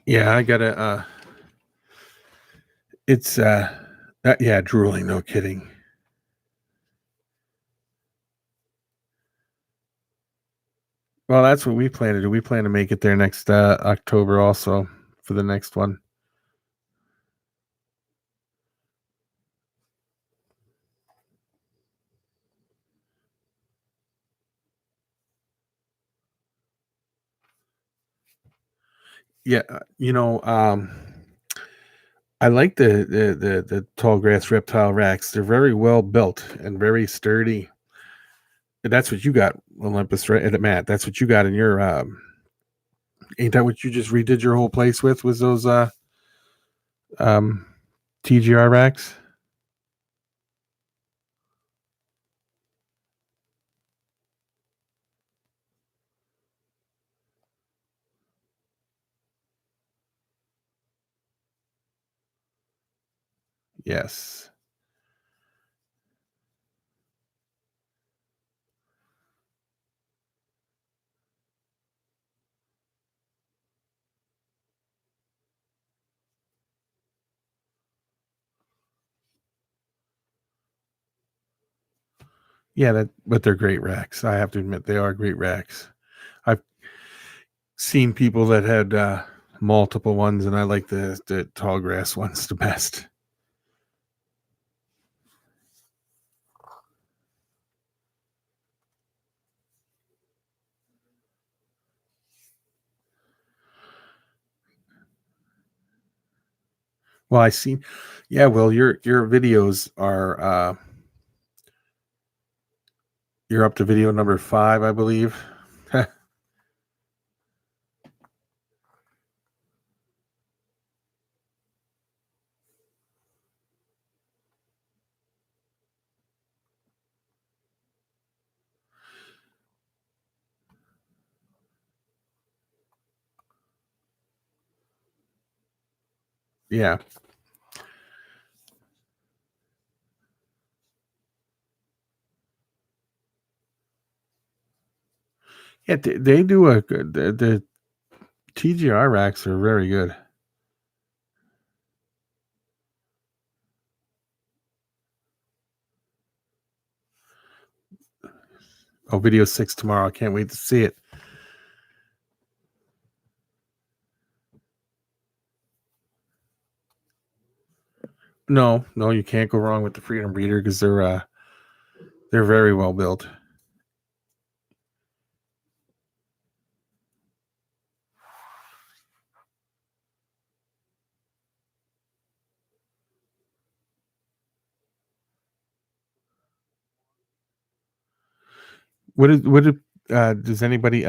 S1: Yeah, I gotta. It's yeah, drooling. No kidding. Well, that's what we plan to do. We plan to make it there next October, also for the next one. Yeah, I like the tall grass reptile racks. They're very well built and very sturdy. That's what you got, Olympus, right? Matt, that's what you got in your. Ain't that what you just redid your whole place with? Was those um, TGR racks? Yes. Yeah, but they're great racks. I have to admit, they are great racks. I've seen people that had multiple ones, and I like the tall grass ones the best. Well, I see. Yeah, well, your videos are you're up to video number 5, I believe. Yeah. Yeah, they do a good. The TGR racks are very good. Oh, video 6 tomorrow. I can't wait to see it. No, you can't go wrong with the Freedom Breeder because they're very well built. Does anybody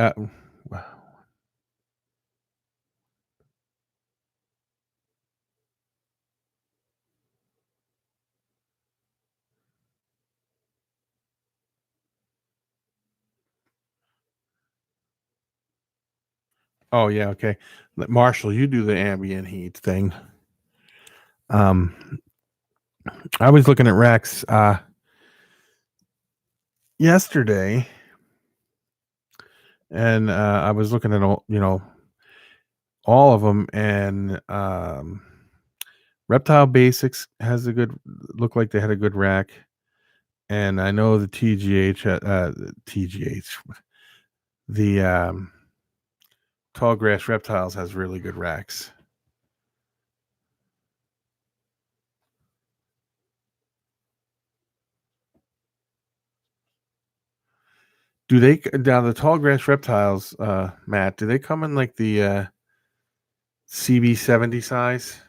S1: Oh yeah, okay. Marshall, you do the ambient heat thing. Um I was looking at racks yesterday, and I was looking at all of them, and Reptile Basics has a good look like they had a good rack, and I know the TGH the Tall Grass Reptiles has really good racks. Do they now the Tall Grass Reptiles, Matt? Do they come in like the CB70 size?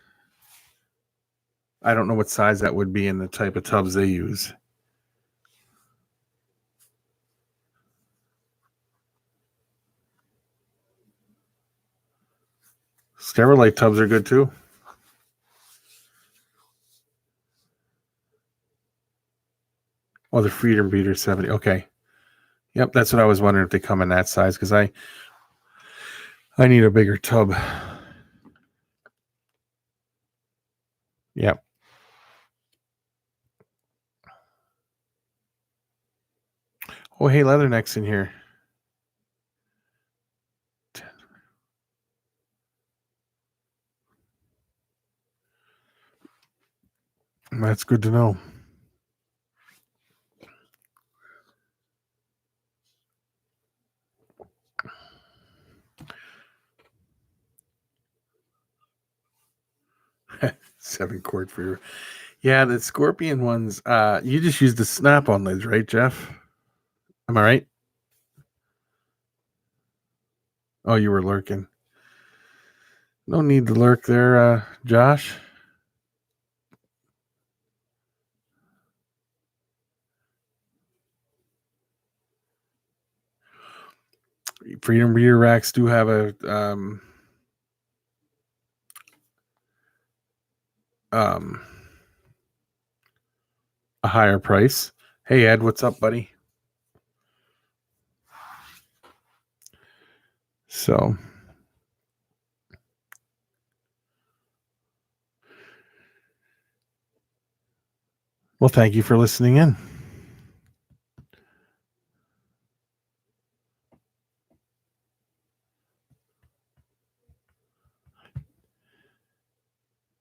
S1: I don't know what size that would be in the type of tubs they use. Sterilite tubs are good too. Oh, the Freedom Breeder 70. Okay. Yep, that's what I was wondering if they come in that size because I need a bigger tub. Yep. Oh, hey, Leatherneck's in here. That's good to know. Seven cord for your. Yeah, the Scorpion ones. You just use the snap-on lids, right, Jeff? Am I right? Oh, you were lurking. No need to lurk there, Josh. Freedom Breeder racks do have a higher price. Hey, Ed, what's up, buddy? So, well, thank you for listening in.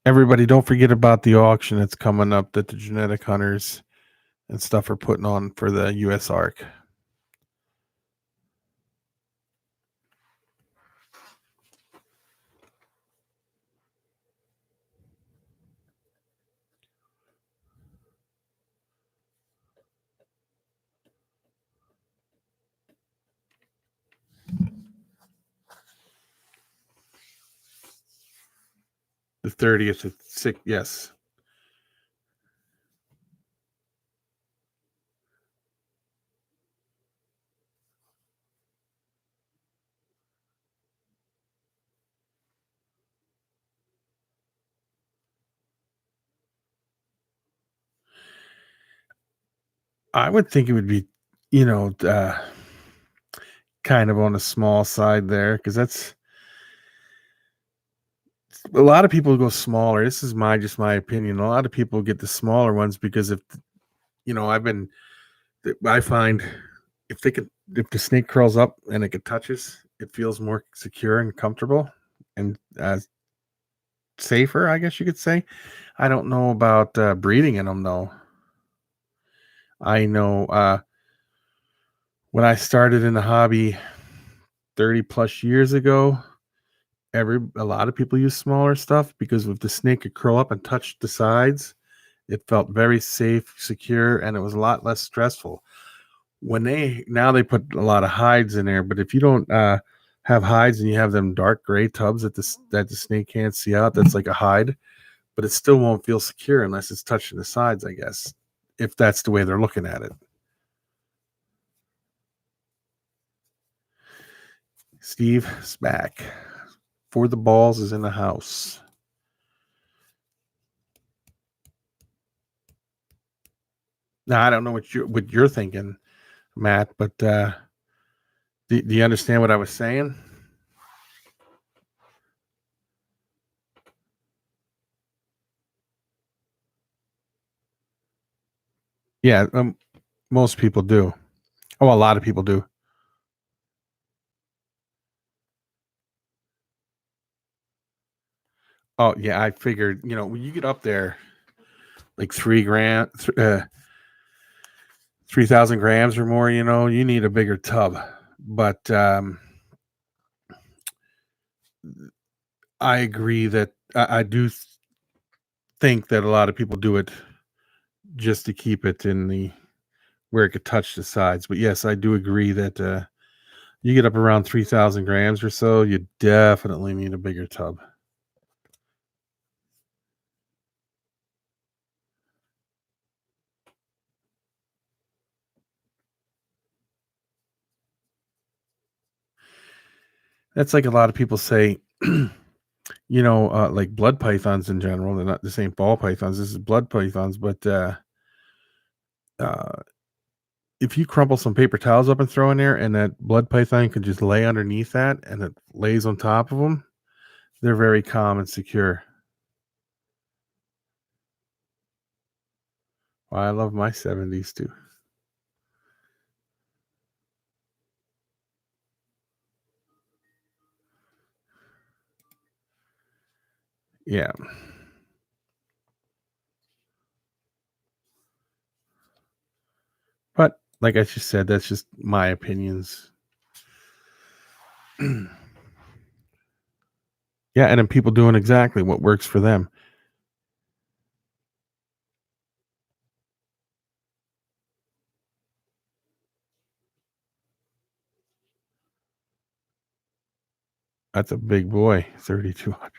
S1: Everybody, don't forget about the auction that's coming up that the genetic hunters and stuff are putting on for the U.S. Ark. The 30th at 6, yes. I would think it would be, kind of on the small side there because that's a lot of people go smaller. This is my opinion. A lot of people get the smaller ones because if I find if the snake curls up and it touches, it feels more secure and comfortable and safer, I guess you could say. I don't know about breeding in them though. I know when I started in the hobby 30 plus years ago, a lot of people use smaller stuff because if the snake could curl up and touch the sides, it felt very safe, secure, and it was a lot less stressful. Now they put a lot of hides in there, but if you don't have hides and you have them dark gray tubs that the snake can't see out, that's like a hide, but it still won't feel secure unless it's touching the sides, I guess, if that's the way they're looking at it. Steve is back. For the balls is in the house. Now I don't know what you're thinking, Matt, but do you understand what I was saying? Yeah, most people do. Oh, a lot of people do. Oh, yeah, I figured, when you get up there, like 3,000 grams or more, you need a bigger tub. But I agree that I do think that a lot of people do it just to keep it in where it could touch the sides. But yes, I do agree that you get up around 3,000 grams or so, you definitely need a bigger tub. That's like a lot of people say, like blood pythons in general. They're not, this ain't ball pythons. This is blood pythons. But if you crumple some paper towels up and throw in there, and that blood python can just lay underneath that, and it lays on top of them, they're very calm and secure. Well, I love my 70s too. Yeah. But like I just said, that's just my opinions. Yeah, and then people doing exactly what works for them. That's a big boy, 3,200.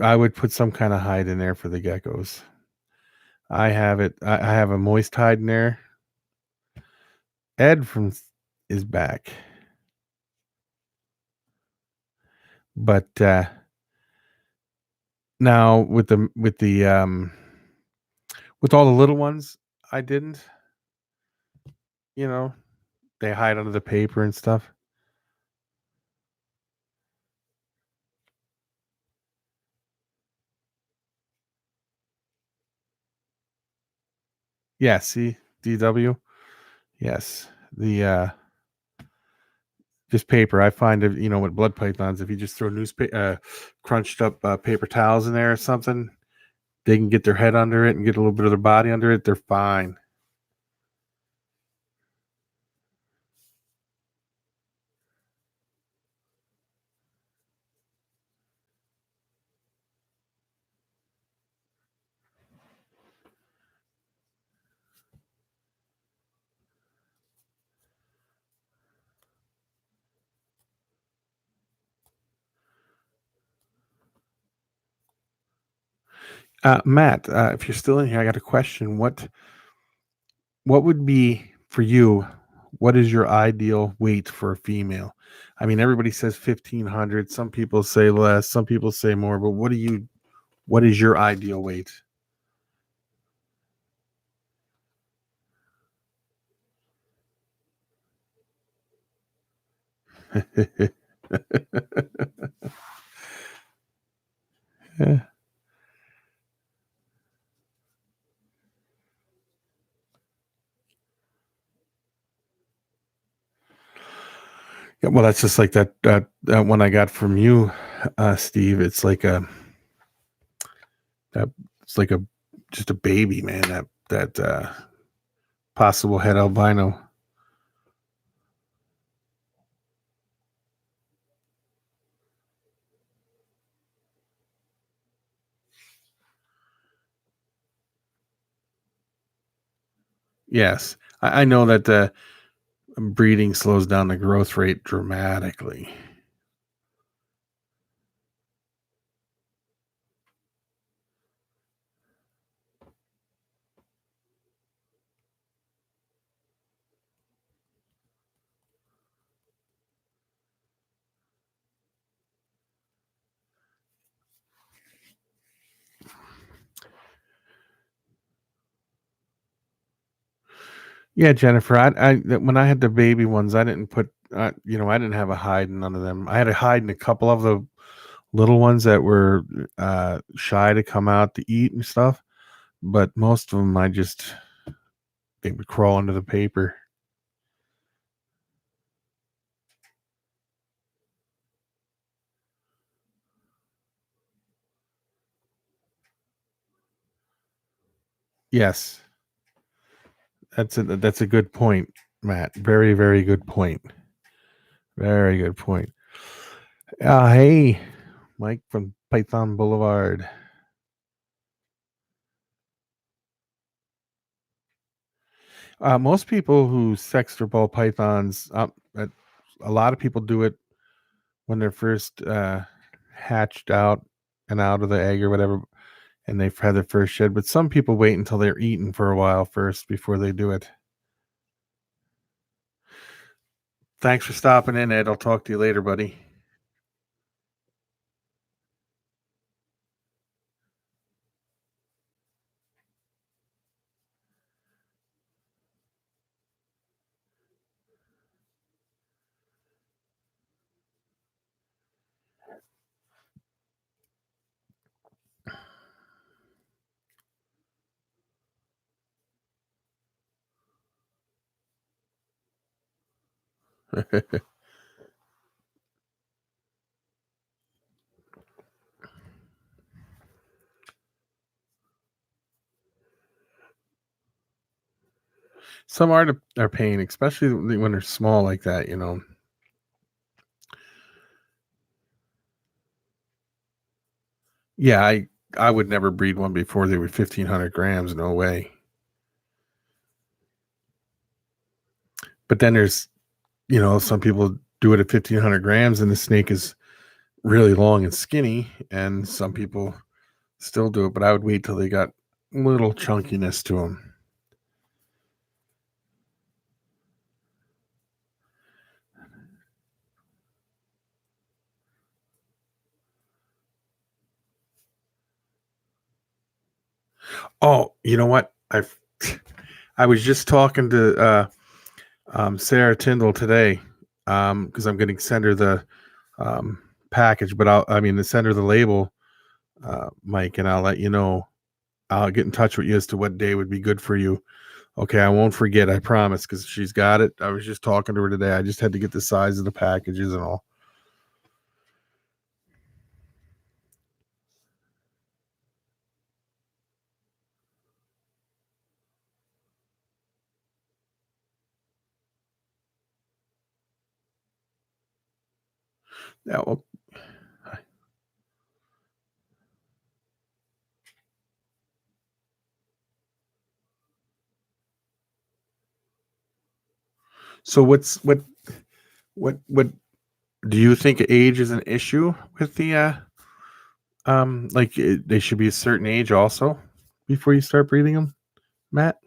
S1: I would put some kind of hide in there for the geckos. I have it. I have a moist hide in there. Ed is back, but now with all the little ones, I didn't. They hide under the paper and stuff. Yeah, see, DW. Yes, the just paper. I find it, with blood pythons, if you just throw crunched up paper towels in there or something, they can get their head under it and get a little bit of their body under it. They're fine. Matt, if you're still in here, I got a question. What would be for you? What is your ideal weight for a female? I mean, everybody says 1,500. Some people say less. Some people say more. But what is your ideal weight? Yeah. Yeah, well, that's just like that one I got from you, Steve. It's like it's like just a baby, man. That possible head albino. Yes, I know that breeding slows down the growth rate dramatically. Yeah, Jennifer. When I had the baby ones, I didn't put. I didn't have a hide in none of them. I had a hide in a couple of the little ones that were shy to come out to eat and stuff. But most of them, they would crawl under the paper. Yes, that's a good point, Matt. Very, very good point. Very good point. Hey, Mike from Python Boulevard. Most people who sex their ball pythons, a lot of people do it when they're first hatched out and out of the egg or whatever, and they've had their first shed. But some people wait until they're eaten for a while first before they do it. Thanks for stopping in, Ed. I'll talk to you later, buddy. Some are pain, especially when they're small like that, you know. Yeah, I would never breed one before they were 1,500 grams. No way. But then there's, some people do it at 1,500 grams and the snake is really long and skinny, and some people still do it, but I would wait till they got little chunkiness to them. Oh, you know what? I was just talking to Sarah Tyndall today because I'm going to send her the package, but send her the label, Mike, and I'll let you know. I'll get in touch with you as to what day would be good for you. Okay, I won't forget, I promise, because she's got it. I was just talking to her today. I just had to get the size of the packages and all. Yeah, well, so what do you think age is an issue with the they should be a certain age also before you start breeding them, Matt?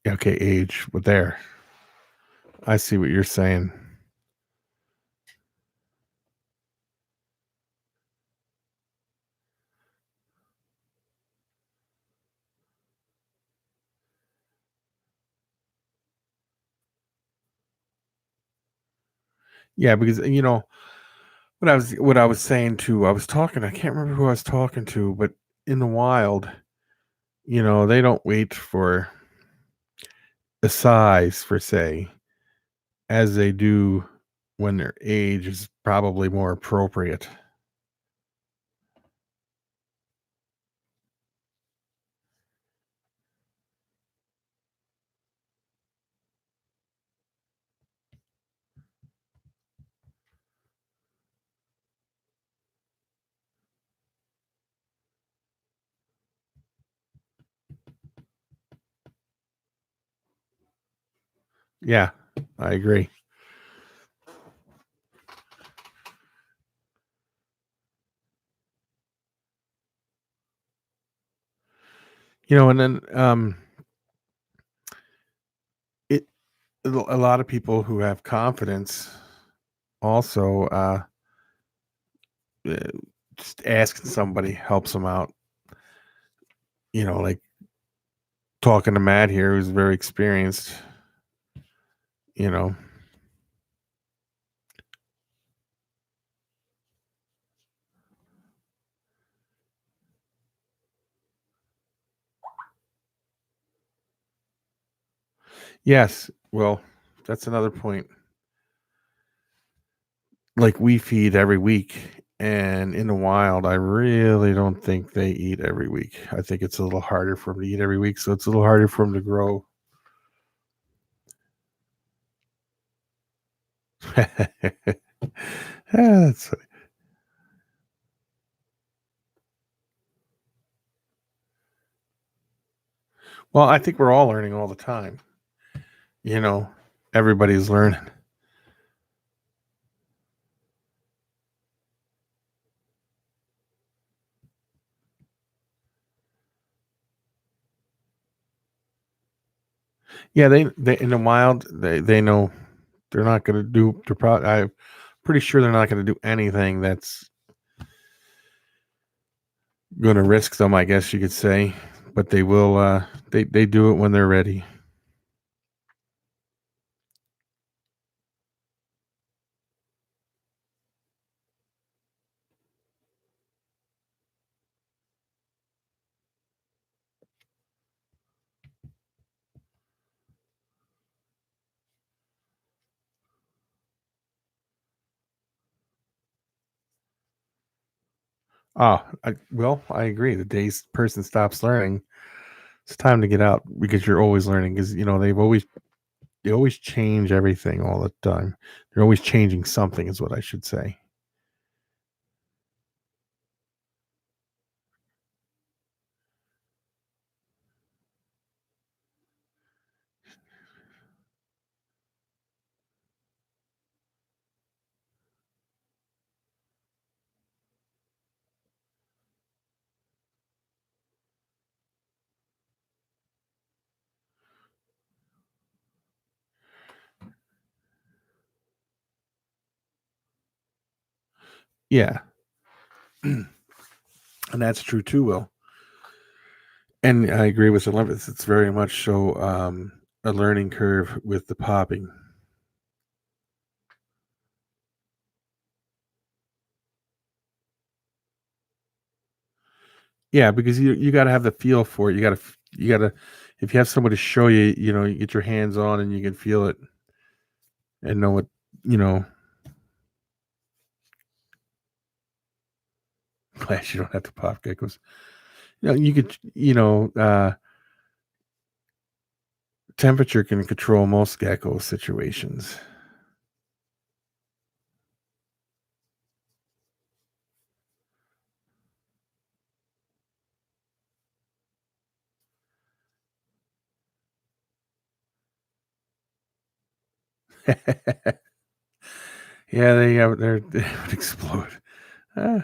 S1: Yeah, okay, age. But there, I see what you're saying. Yeah, because what I was saying too. I was talking. I can't remember who I was talking to, but in the wild, they don't wait for the size per se as they do when their age is probably more appropriate. Yeah, I agree. And then it a lot of people who have confidence also uh, just asking somebody helps them out. Like talking to Matt here, who's very experienced. You know, yes. Well, that's another point. Like we feed every week, and in the wild, I really don't think they eat every week. I think it's a little harder for them to eat every week, so it's a little harder for them to grow. That's Well, I think we're all learning all the time. You know, everybody's learning. Yeah, they in the wild, they know they're not going to do. I'm pretty sure they're not going to do anything that's going to risk them. I guess you could say, but they will. They do it when they're ready. I agree. The day person stops learning, it's time to get out because you're always learning. Because they always change everything all the time. They're always changing something, is what I should say. Yeah, and that's true too, Will. And I agree with Olympus. It's very much so a learning curve with the popping. Yeah, because you got to have the feel for it. You got to if you have somebody show you, you get your hands on and you can feel it and know what you know. Glad you don't have to pop geckos. You could temperature can control most gecko situations. Yeah, they would explode. Uh,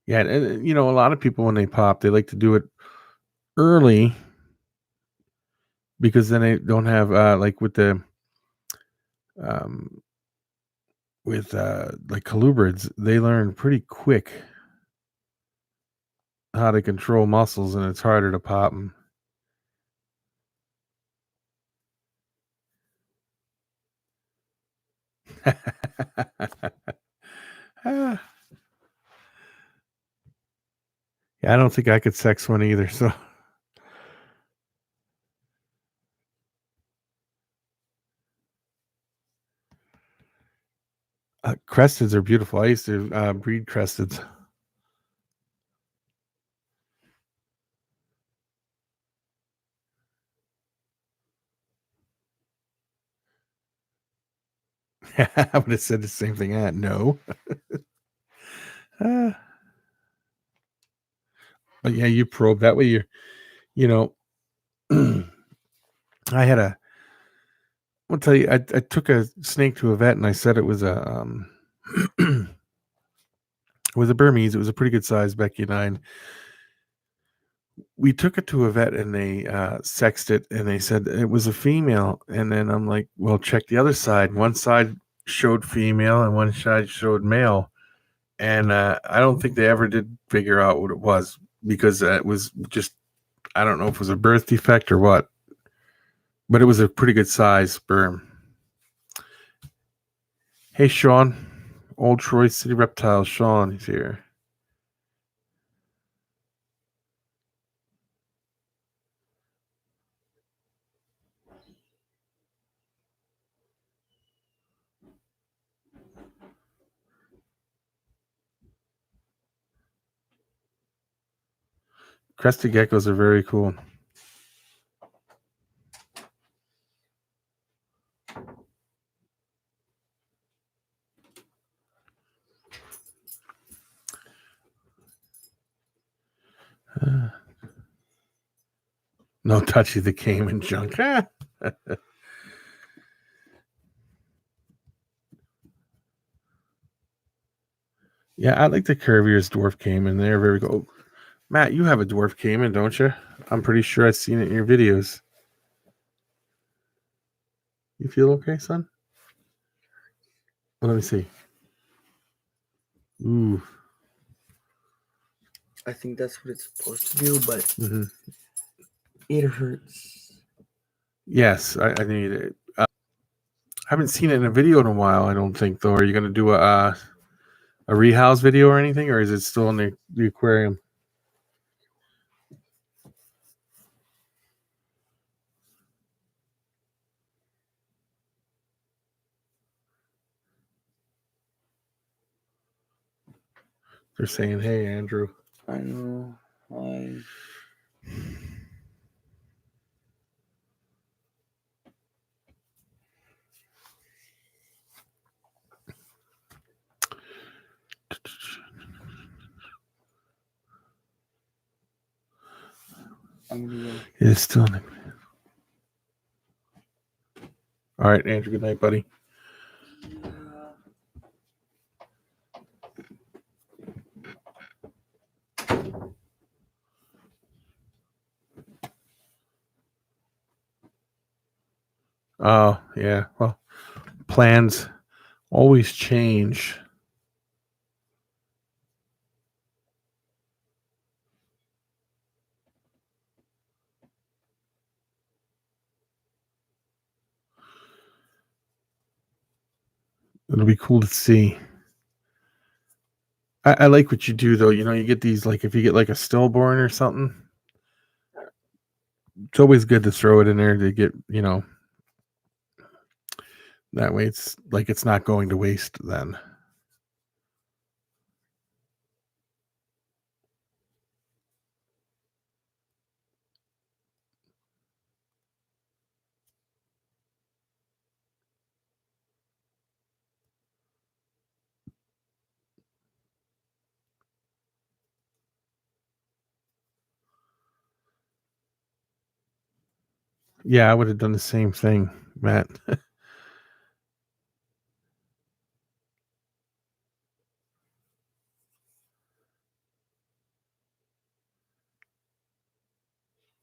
S1: yeah, and a lot of people when they pop, they like to do it early because then they don't have like um with like colubrids, they learn pretty quick how to control muscles, and it's harder to pop them. Yeah, I don't think I could sex one either. So cresteds are beautiful. I used to breed cresteds. I would have said the same thing. No. Uh, but yeah, you probe that way. You know, I had a. I'll tell you, I took a snake to a vet, and I said it was it was a Burmese. It was a pretty good size, Becky and I. And we took it to a vet, and they sexed it, and they said it was a female. And then I'm like, well, check the other side. One side showed female, and one side showed male. And I don't think they ever did figure out what it was because it was just I don't know if it was a birth defect or what, but it was a pretty good size sperm. Hey, Sean, old Troy City Reptile. Sean is here. Crested geckos are very cool. No touchy the Cayman junk. Yeah, I like the Curvier's dwarf Cayman. They're very good. Oh, Matt, you have a dwarf Cayman, don't you? I'm pretty sure I've seen it in your videos. You feel okay, son? Well, let me see. Ooh.
S9: I think that's what it's supposed to do, but
S1: Mhm.
S9: it hurts.
S1: Yes, I need it. I haven't seen it in a video in a while, I don't think, though. Are you going to do a rehouse video or anything, or is it still in the aquarium? They're saying, hey, Andrew.
S9: I know. I'm gonna go.
S1: It's still in the... All right, Andrew, good night, buddy. Oh, yeah. Well, plans always change. It'll be cool to see. I like what you do, though. You know, you get these, like, if you get like a stillborn or something, it's always good to throw it in there to get, you know, that way it's like it's not going to waste then. Yeah, I would have done the same thing, Matt.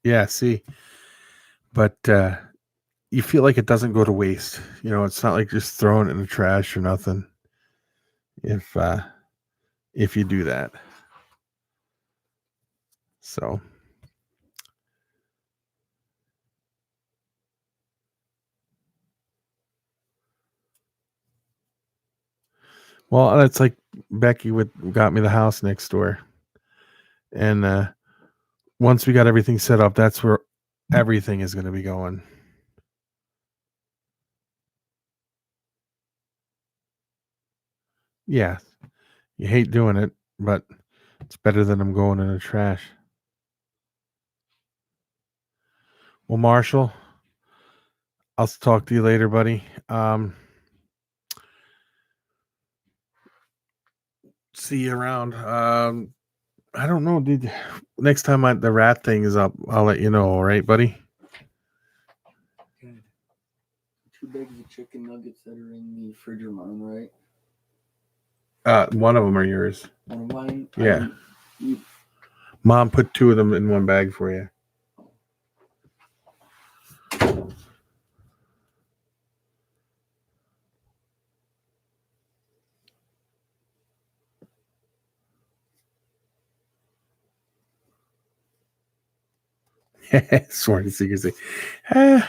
S1: Yeah, see, but you feel like it doesn't go to waste. You know, it's not like just throwing it in the trash or nothing. If you do that, so well, it's like Becky got me the house next door, and once we got everything set up, that's where everything is going to be going. Yeah, you hate doing it, but it's better than them going in the trash. Well, Marshall, I'll talk to you later, buddy. See you around. I don't know, dude. Next time the rat thing is up, I'll let you know. All right, buddy.
S9: Good. 2 bags of chicken nuggets that are in the fridge are mine, right?
S1: One of them are yours.
S9: One of mine.
S1: Yeah. Mom put 2 of them in one bag for you. Sworn to secrecy. I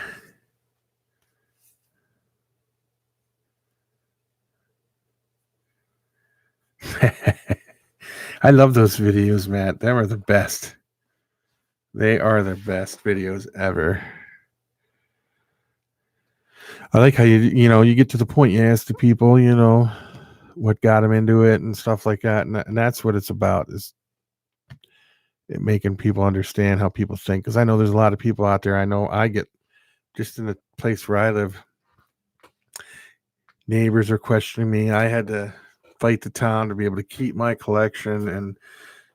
S1: love those videos, Matt. Them are the best. They are the best videos ever. I like how you get to the point. You ask the people, what got them into it and stuff like that, and that's what it's about. Is it making people understand how people think? Because I know there's a lot of people out there. I know I get just in the place where I live. Neighbors are questioning me. I had to fight the town to be able to keep my collection, and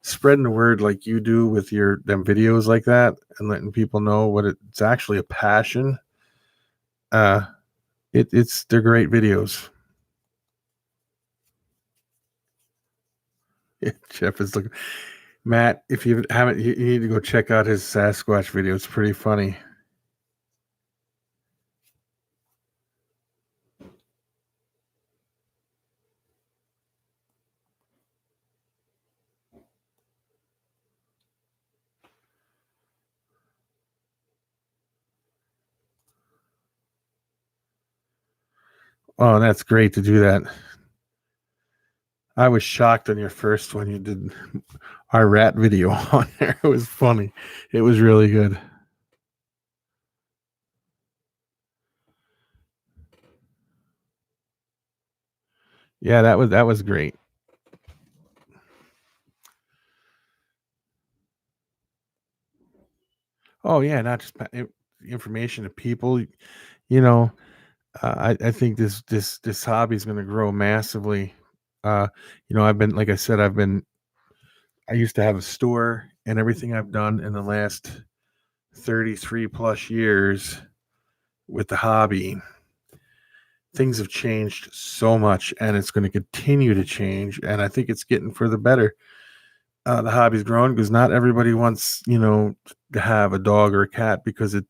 S1: spreading the word like you do with your them videos like that and letting people know what it's actually a passion. They're great videos. Jeff is looking. Matt, if you haven't, you need to go check out his Sasquatch video. It's pretty funny. Oh, that's great to do that. I was shocked on your first one. You did our rat video on there. It was funny. It was really good. Yeah, that was great. Oh yeah, not just information to people. You know, I think this hobby is going to grow massively. I've been, like I said, I used to have a store, and everything I've done in the last 33 plus years with the hobby, things have changed so much, and it's going to continue to change. And I think it's getting for the better. The hobby's growing because not everybody wants, to have a dog or a cat because it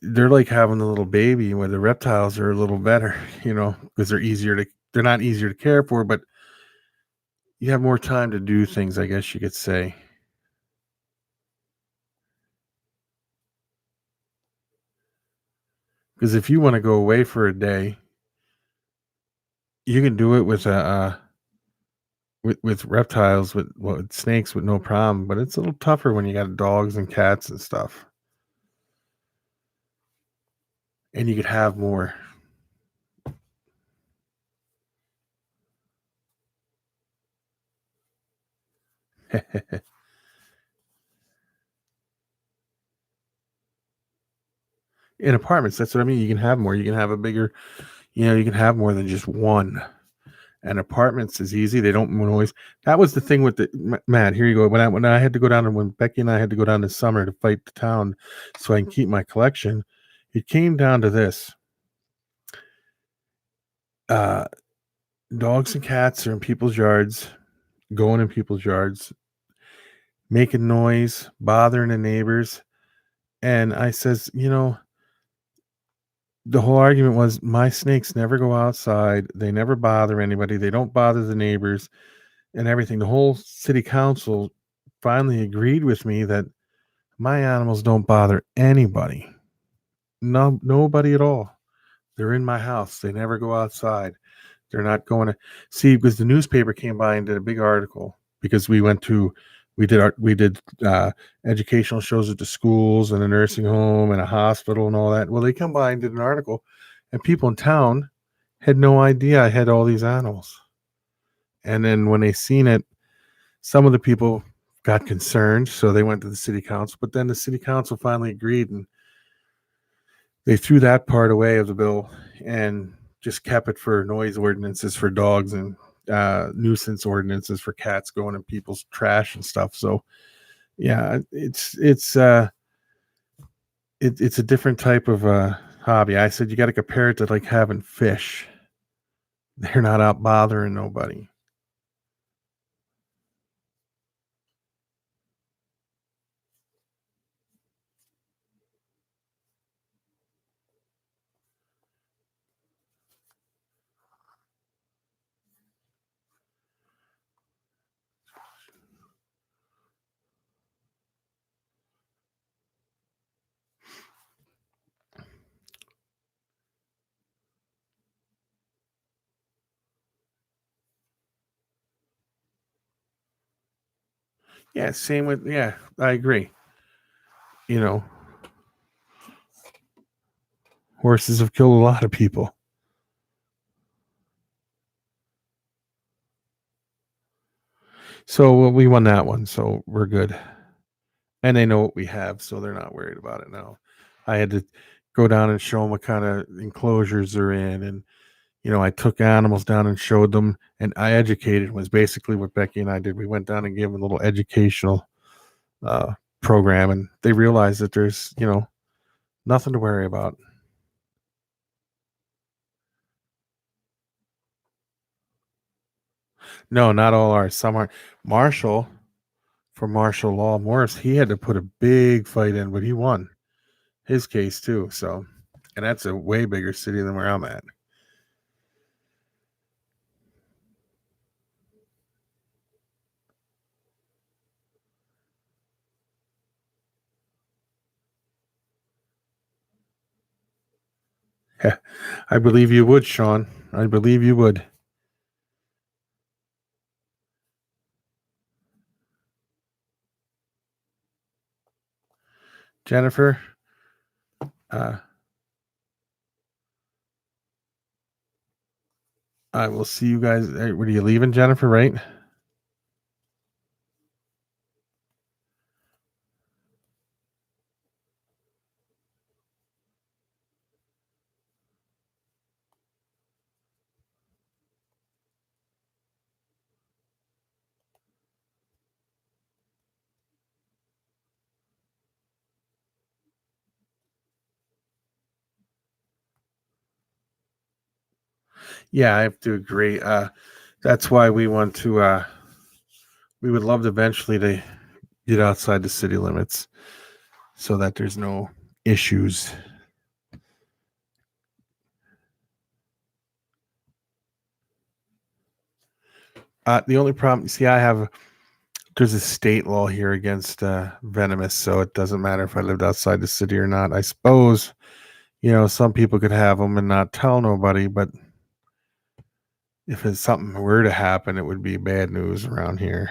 S1: they're like having a little baby, where the reptiles are a little better, because they're not easier to care for, but you have more time to do things, I guess you could say. Because if you want to go away for a day, you can do it with with reptiles, with snakes, with no problem. But it's a little tougher when you got dogs and cats and stuff, and you could have more. In apartments, that's what I mean. You can have more. You can have a bigger, you can have more than just one. And apartments is easy. They don't always. That was the thing with the Matt. Here you go. When I had to go down, and when Becky and I had to go down this summer to fight the town, so I can keep my collection, it came down to this: dogs and cats are in people's yards, going in people's yards, making noise, bothering the neighbors. And I says, the whole argument was my snakes never go outside. They never bother anybody. They don't bother the neighbors and everything. The whole city council finally agreed with me that my animals don't bother anybody. No, nobody at all. They're in my house. They never go outside. They're not going to see, because the newspaper came by and did a big article, because we did educational shows at the schools and a nursing home and a hospital and all that. Well, they come by and did an article, and people in town had no idea I had all these animals. And then when they seen it, some of the people got concerned, so they went to the city council. But then the city council finally agreed, and they threw that part away of the bill and just kept it for noise ordinances for dogs and nuisance ordinances for cats going in people's trash and stuff. So yeah, it's a different type of hobby. I said you got to compare it to like having fish. They're not out bothering nobody. Yeah, same with, yeah, I agree. Horses have killed a lot of people. So we won that one, so we're good. And they know what we have, so they're not worried about it now. I had to go down and show them what kind of enclosures they're in, and I took animals down and showed them, and I educated them. Was basically what Becky and I did. We went down and gave them a little educational program, and they realized that there's, nothing to worry about. No, not all are. Some are. Marshall, for martial law, Morris, he had to put a big fight in, but he won his case too. So, and that's a way bigger city than where I'm at. I believe you would, Sean. I believe you would. Jennifer, I will see you guys. What are you leaving, Jennifer? Right? Yeah, I have to agree. That's why we want to. We would love eventually to get outside the city limits, so that there's no issues. The only problem, see, there's a state law here against venomous, so it doesn't matter if I lived outside the city or not. I suppose, some people could have them and not tell nobody, but if it's something were to happen, it would be bad news around here.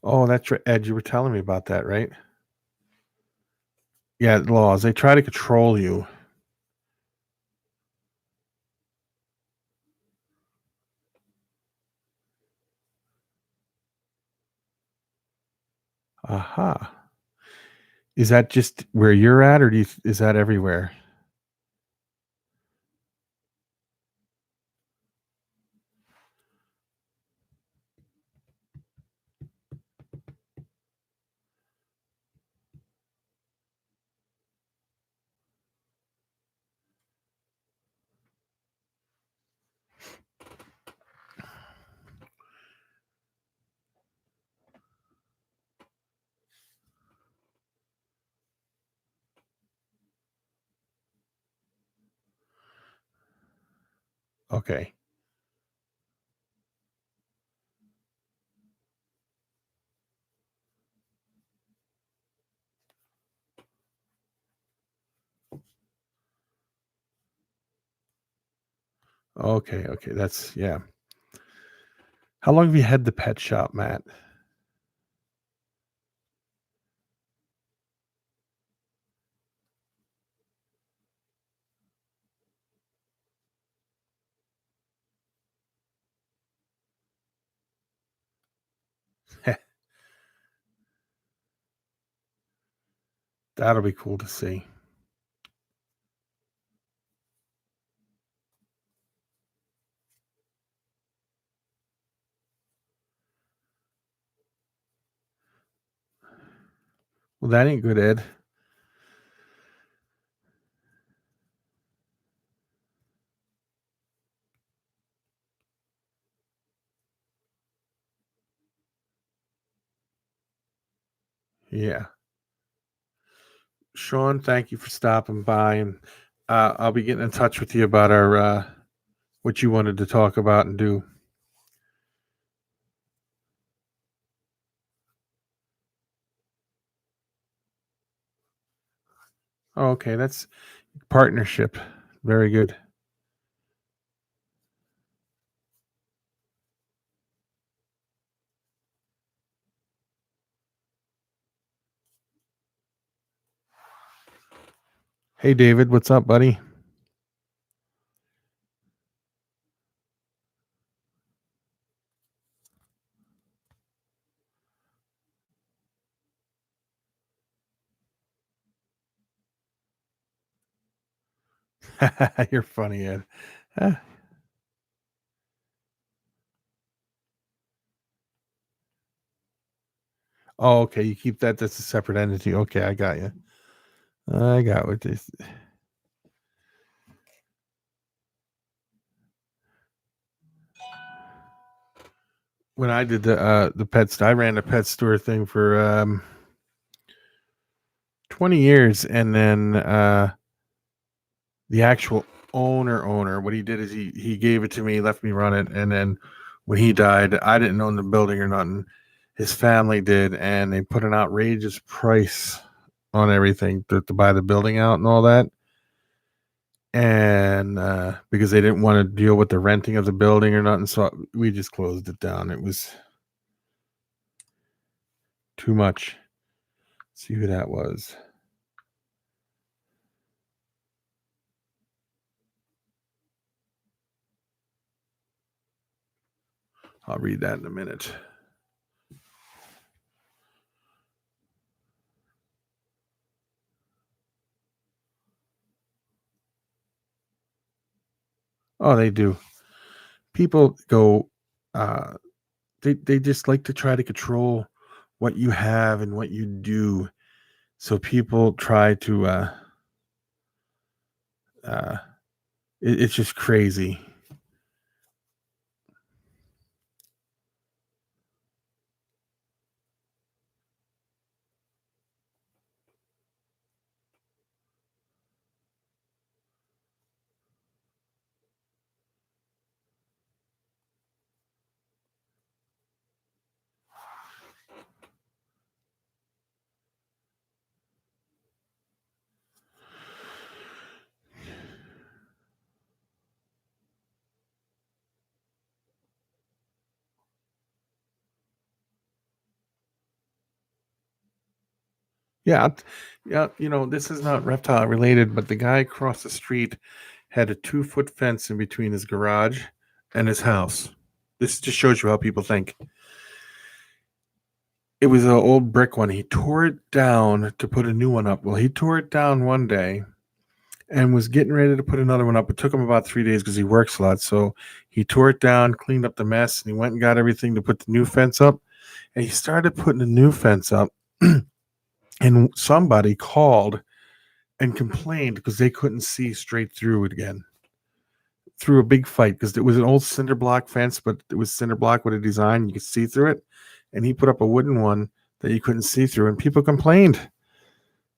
S1: Oh, that's right, Ed. You were telling me about that, right? Yeah, laws. They try to control you. Aha. Is that just where you're at, or is that everywhere? Okay. Okay. Okay. That's, yeah. How long have you had the pet shop, Matt? That'll be cool to see. Well, that ain't good, Ed. Yeah. Sean, thank you for stopping by, and I'll be getting in touch with you about our what you wanted to talk about and do. Oh, okay, that's partnership. Very good. Hey, David, what's up, buddy? You're funny, Ed. Ah. Oh, okay. You keep that. That's a separate entity. Okay, I got you. I got what this. When I did the pet, I ran the pet store thing for 20 years, and then the actual owner, what he did is he gave it to me, left me run it, and then when he died, I didn't own the building or nothing. His family did, and they put an outrageous price on everything to buy the building out and all that. And because they didn't want to deal with the renting of the building or nothing, so we just closed it down. It was too much. Let's see who that was. I'll read that in a minute. Oh, they do. People go, they just like to try to control what you have and what you do. So people try to, it's just crazy. Yeah, yeah. This is not reptile related, but the guy across the street had a 2-foot fence in between his garage and his house. This just shows you how people think. It was an old brick one. He tore it down to put a new one up. Well, he tore it down one day and was getting ready to put another one up. It took him about 3 days because he works a lot. So he tore it down, cleaned up the mess, and he went and got everything to put the new fence up. And he started putting the new fence up. And somebody called and complained because they couldn't see straight through it again. Through a big fight because it was an old cinder block fence, but it was cinder block with a design. You could see through it. And he put up a wooden one that you couldn't see through. And people complained.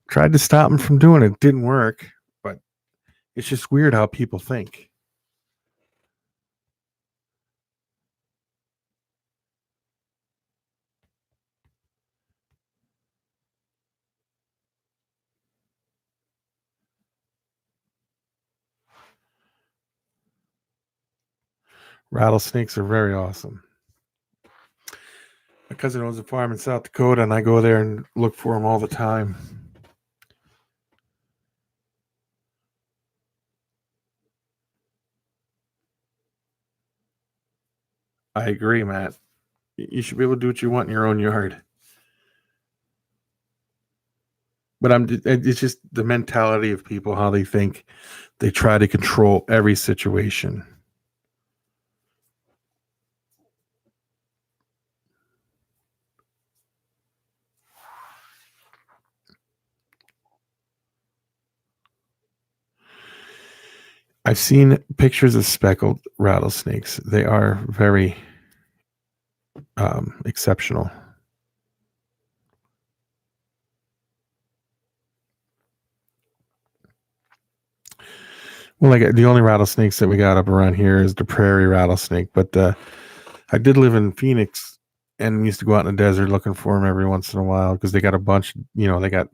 S1: Tried to stop him from doing it. Didn't work. But it's just weird how people think. Rattlesnakes are very awesome. My cousin owns a farm in South Dakota, and I go there and look for them all the time. I agree, Matt. You should be able to do what you want in your own yard. But it's just the mentality of people, how they think. They try to control every situation. I've seen pictures of speckled rattlesnakes. They are very exceptional. Well, like the only rattlesnakes that we got up around here is the prairie rattlesnake. But I did live in Phoenix, and we used to go out in the desert looking for them every once in a while because they got a bunch. They got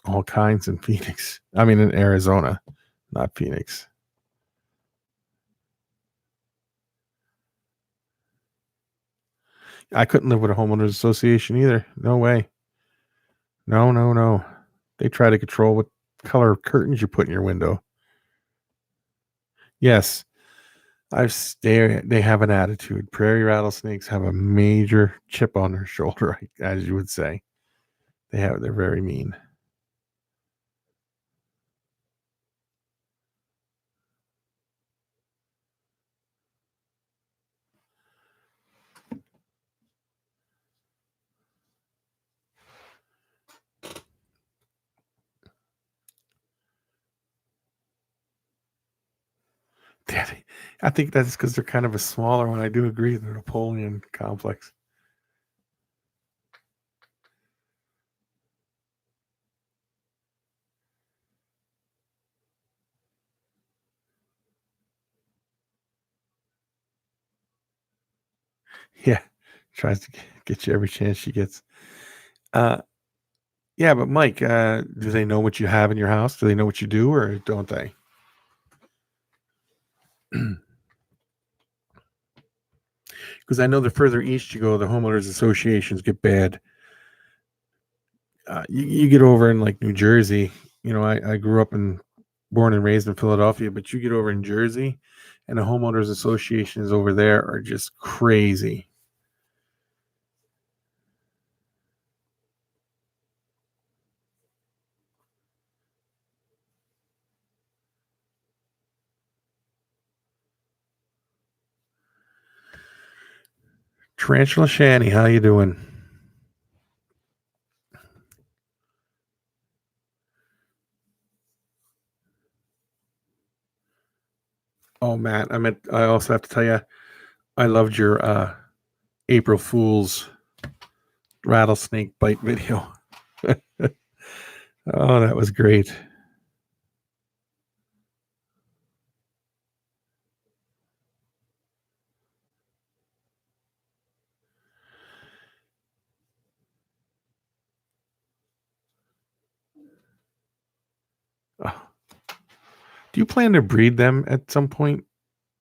S1: all kinds in Phoenix. I mean, in Arizona, not Phoenix. I couldn't live with a homeowners association either. No way. No, no, no. They try to control what color curtains you put in your window. Yes, they have an attitude. Prairie rattlesnakes have a major chip on their shoulder, as you would say. They're very mean. Daddy, I think that's because they're kind of a smaller one. I do agree, the Napoleon complex. Yeah, tries to get you every chance she gets. Yeah, but Mike, do they know what you have in your house? Do they know what you do, or don't they? Because I know the further east you go, the homeowners associations get bad. You get over in like New Jersey. You know, I grew up born and raised in Philadelphia, but you get over in Jersey, and the homeowners associations over there are just crazy. Tarantula Shanny, how you doing? Oh, Matt, I also have to tell you, I loved your April Fool's rattlesnake bite video. Oh, that was great. Oh. Do you plan to breed them at some point,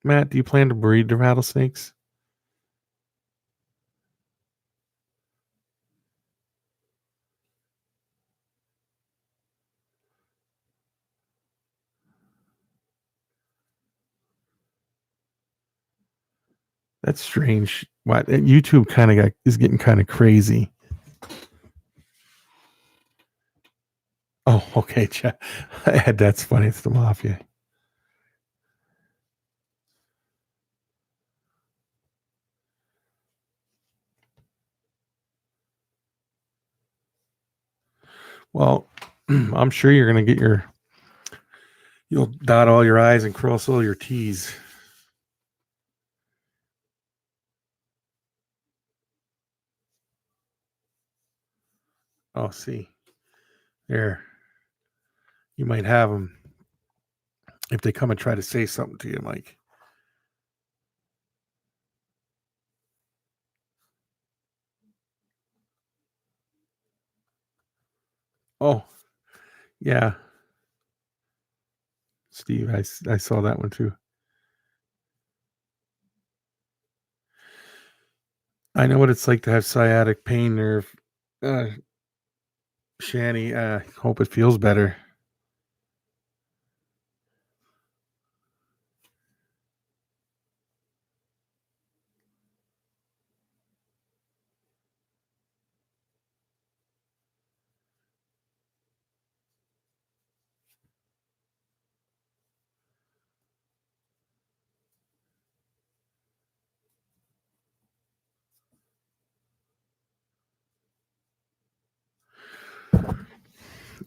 S1: Matt? Do you plan to breed the rattlesnakes? That's strange. What YouTube kind of is getting kind of crazy. Oh, okay, that's funny. It's the mafia. Well, I'm sure you're gonna you'll dot all your I's and cross all your T's. Oh, see, there. You might have them if they come and try to say something to you, Mike. Oh, yeah, Steve, I saw that one too. I know what it's like to have sciatic pain nerve. Shanny, hope it feels better.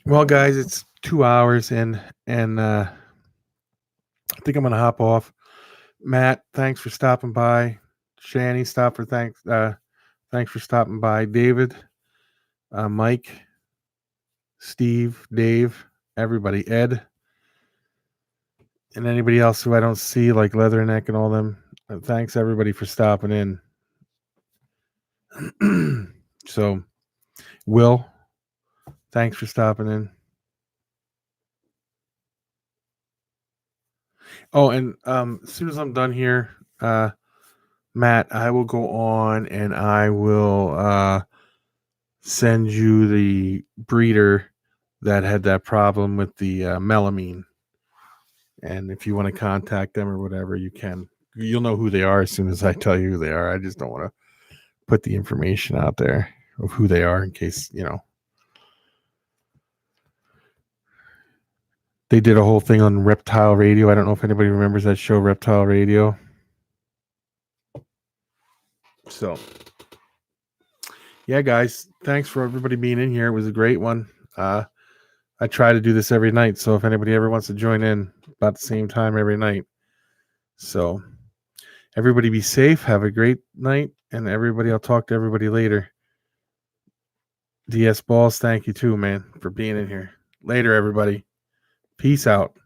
S1: Well, guys, it's 2 hours in, and I think I'm gonna hop off. Matt, thanks for stopping by. Shanny, thanks for stopping by. David, Mike, Steve, Dave, everybody, Ed, and anybody else who I don't see, like Leatherneck and all them. Thanks everybody for stopping in. So, Will, thanks for stopping in. Oh, and as soon as I'm done here, Matt, I will go on and I will send you the breeder that had that problem with the melamine. And if you want to contact them or whatever, you can. You'll know who they are as soon as I tell you who they are. I just don't want to put the information out there of who they are in case, They did a whole thing on Reptile Radio. I don't know if anybody remembers that show, Reptile Radio. So, yeah, guys, thanks for everybody being in here. It was a great one. I try to do this every night, so if anybody ever wants to join in about the same time every night, So everybody be safe. Have a great night. And everybody, I'll talk to everybody later. DS Balls, thank you too, man, for being in here. Later, everybody. Peace out.